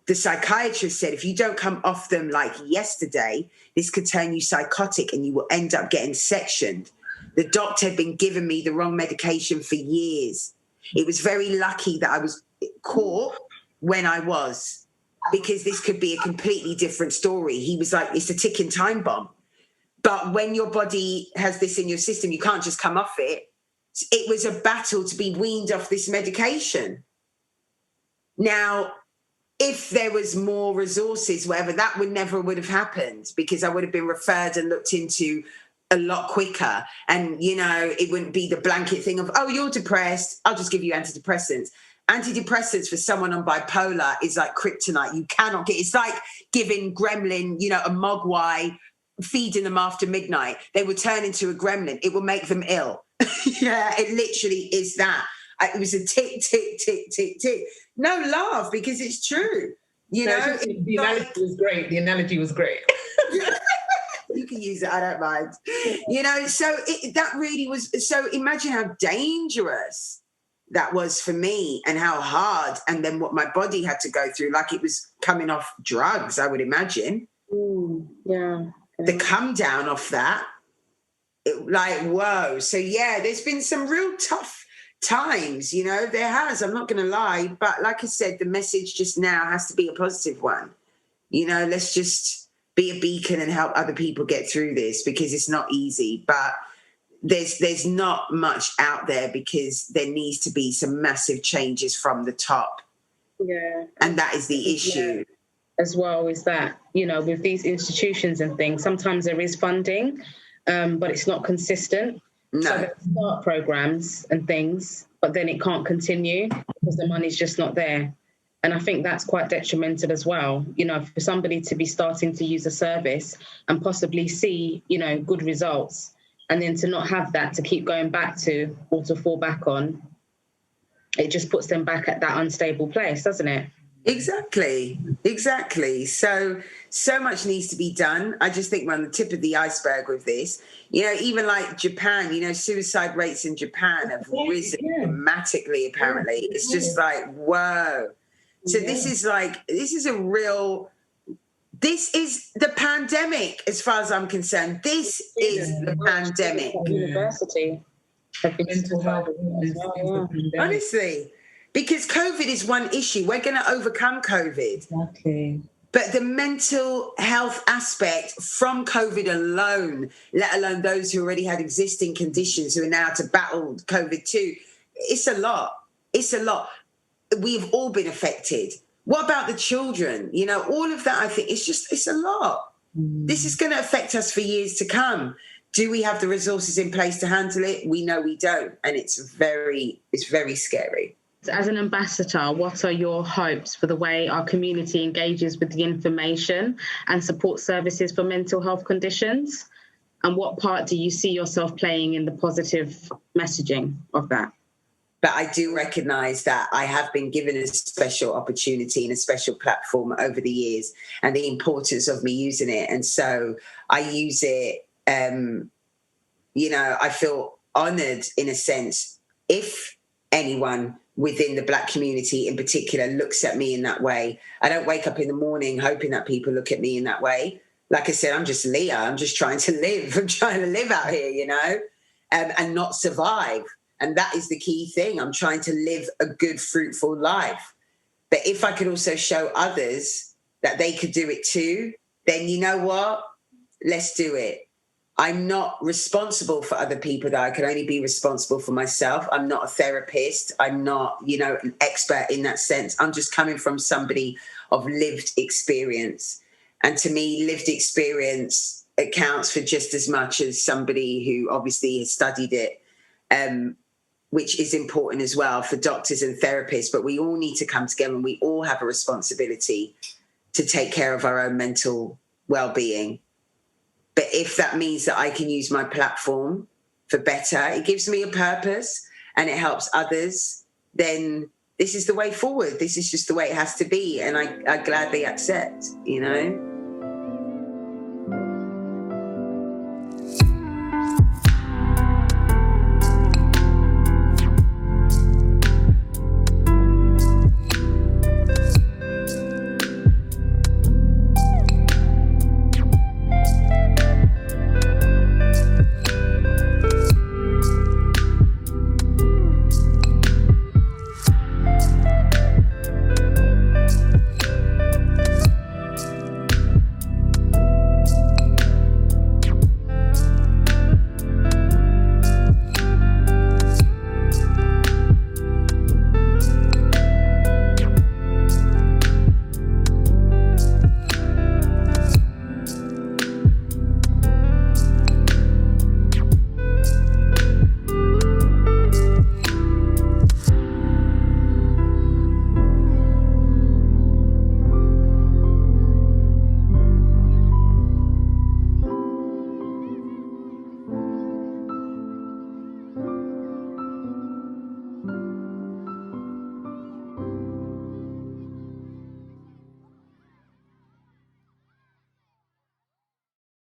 The psychiatrist said, if you don't come off them like yesterday, this could turn you psychotic and you will end up getting sectioned. The doctor had been giving me the wrong medication for years. It was very lucky that I was caught when I was, because this could be a completely different story. He was like, it's a ticking time bomb. But when your body has this in your system, you can't just come off it. It was a battle to be weaned off this medication. Now, if there was more resources, whatever, that would have happened, because I would have been referred and looked into a lot quicker. And, you know, it wouldn't be the blanket thing of, oh, you're depressed, I'll just give you antidepressants. Antidepressants for someone on bipolar is like kryptonite. You cannot get, it's like giving gremlin, you know, a mogwai, feeding them after midnight. They will turn into a gremlin. It will make them ill. Yeah, it literally is that. It was a tick, tick, tick, tick, tick. No, laugh, because it's true. You know, the analogy was great. The analogy was great. You can use it, I don't mind. You know, so that really was, so imagine how dangerous that was for me and how hard, and then what my body had to go through, like it was coming off drugs, I would imagine. Yeah. The come down off that, like, whoa. So yeah, there's been some real tough times, you know, there has, I'm not going to lie. But like I said, the message just now has to be a positive one. You know, let's just be a beacon and help other people get through this, because it's not easy. But there's not much out there, because there needs to be some massive changes from the top. Yeah. And that is the issue. As well, is that, you know, with these institutions and things, sometimes there is funding, but it's not consistent. No. So they start programs and things, but then it can't continue because the money's just not there. And I think that's quite detrimental as well, you know, for somebody to be starting to use a service and possibly see, you know, good results, and then to not have that to keep going back to or to fall back on, it just puts them back at that unstable place, doesn't it? Exactly. So much needs to be done. I just think we're on the tip of the iceberg with this. You know, even like Japan, you know, suicide rates in Japan have risen dramatically, apparently. It's just like, whoa. So this is the pandemic, as far as I'm concerned. This is the pandemic. University. Mental health. Honestly. Because COVID is one issue. We're going to overcome COVID. Exactly. But the mental health aspect from COVID alone, let alone those who already had existing conditions who are now to battle COVID too, it's a lot. It's a lot. We've all been affected. What about the children? You know, all of that, I think, it's a lot. This is going to affect us for years to come. Do we have the resources in place to handle it? We know we don't. And it's very scary. As an ambassador, what are your hopes for the way our community engages with the information and support services for mental health conditions? And what part do you see yourself playing in the positive messaging of that? But I do recognise that I have been given a special opportunity and a special platform over the years, and the importance of me using it. And so I use it, you know, I feel honoured in a sense if anyone within the Black community in particular looks at me in that way. I don't wake up in the morning hoping that people look at me in that way. Like I said, I'm just Leah. I'm just trying to live. I'm trying to live out here, you know, and not survive. And that is the key thing. I'm trying to live a good, fruitful life. But if I could also show others that they could do it too, then you know what? Let's do it. I'm not responsible for other people, though. I can only be responsible for myself. I'm not a therapist. I'm not, you know, an expert in that sense. I'm just coming from somebody of lived experience. And to me, lived experience accounts for just as much as somebody who obviously has studied it, which is important as well for doctors and therapists. But we all need to come together, and we all have a responsibility to take care of our own mental well-being. But if that means that I can use my platform for better, it gives me a purpose and it helps others, then this is the way forward. This is just the way it has to be. And I gladly accept, you know.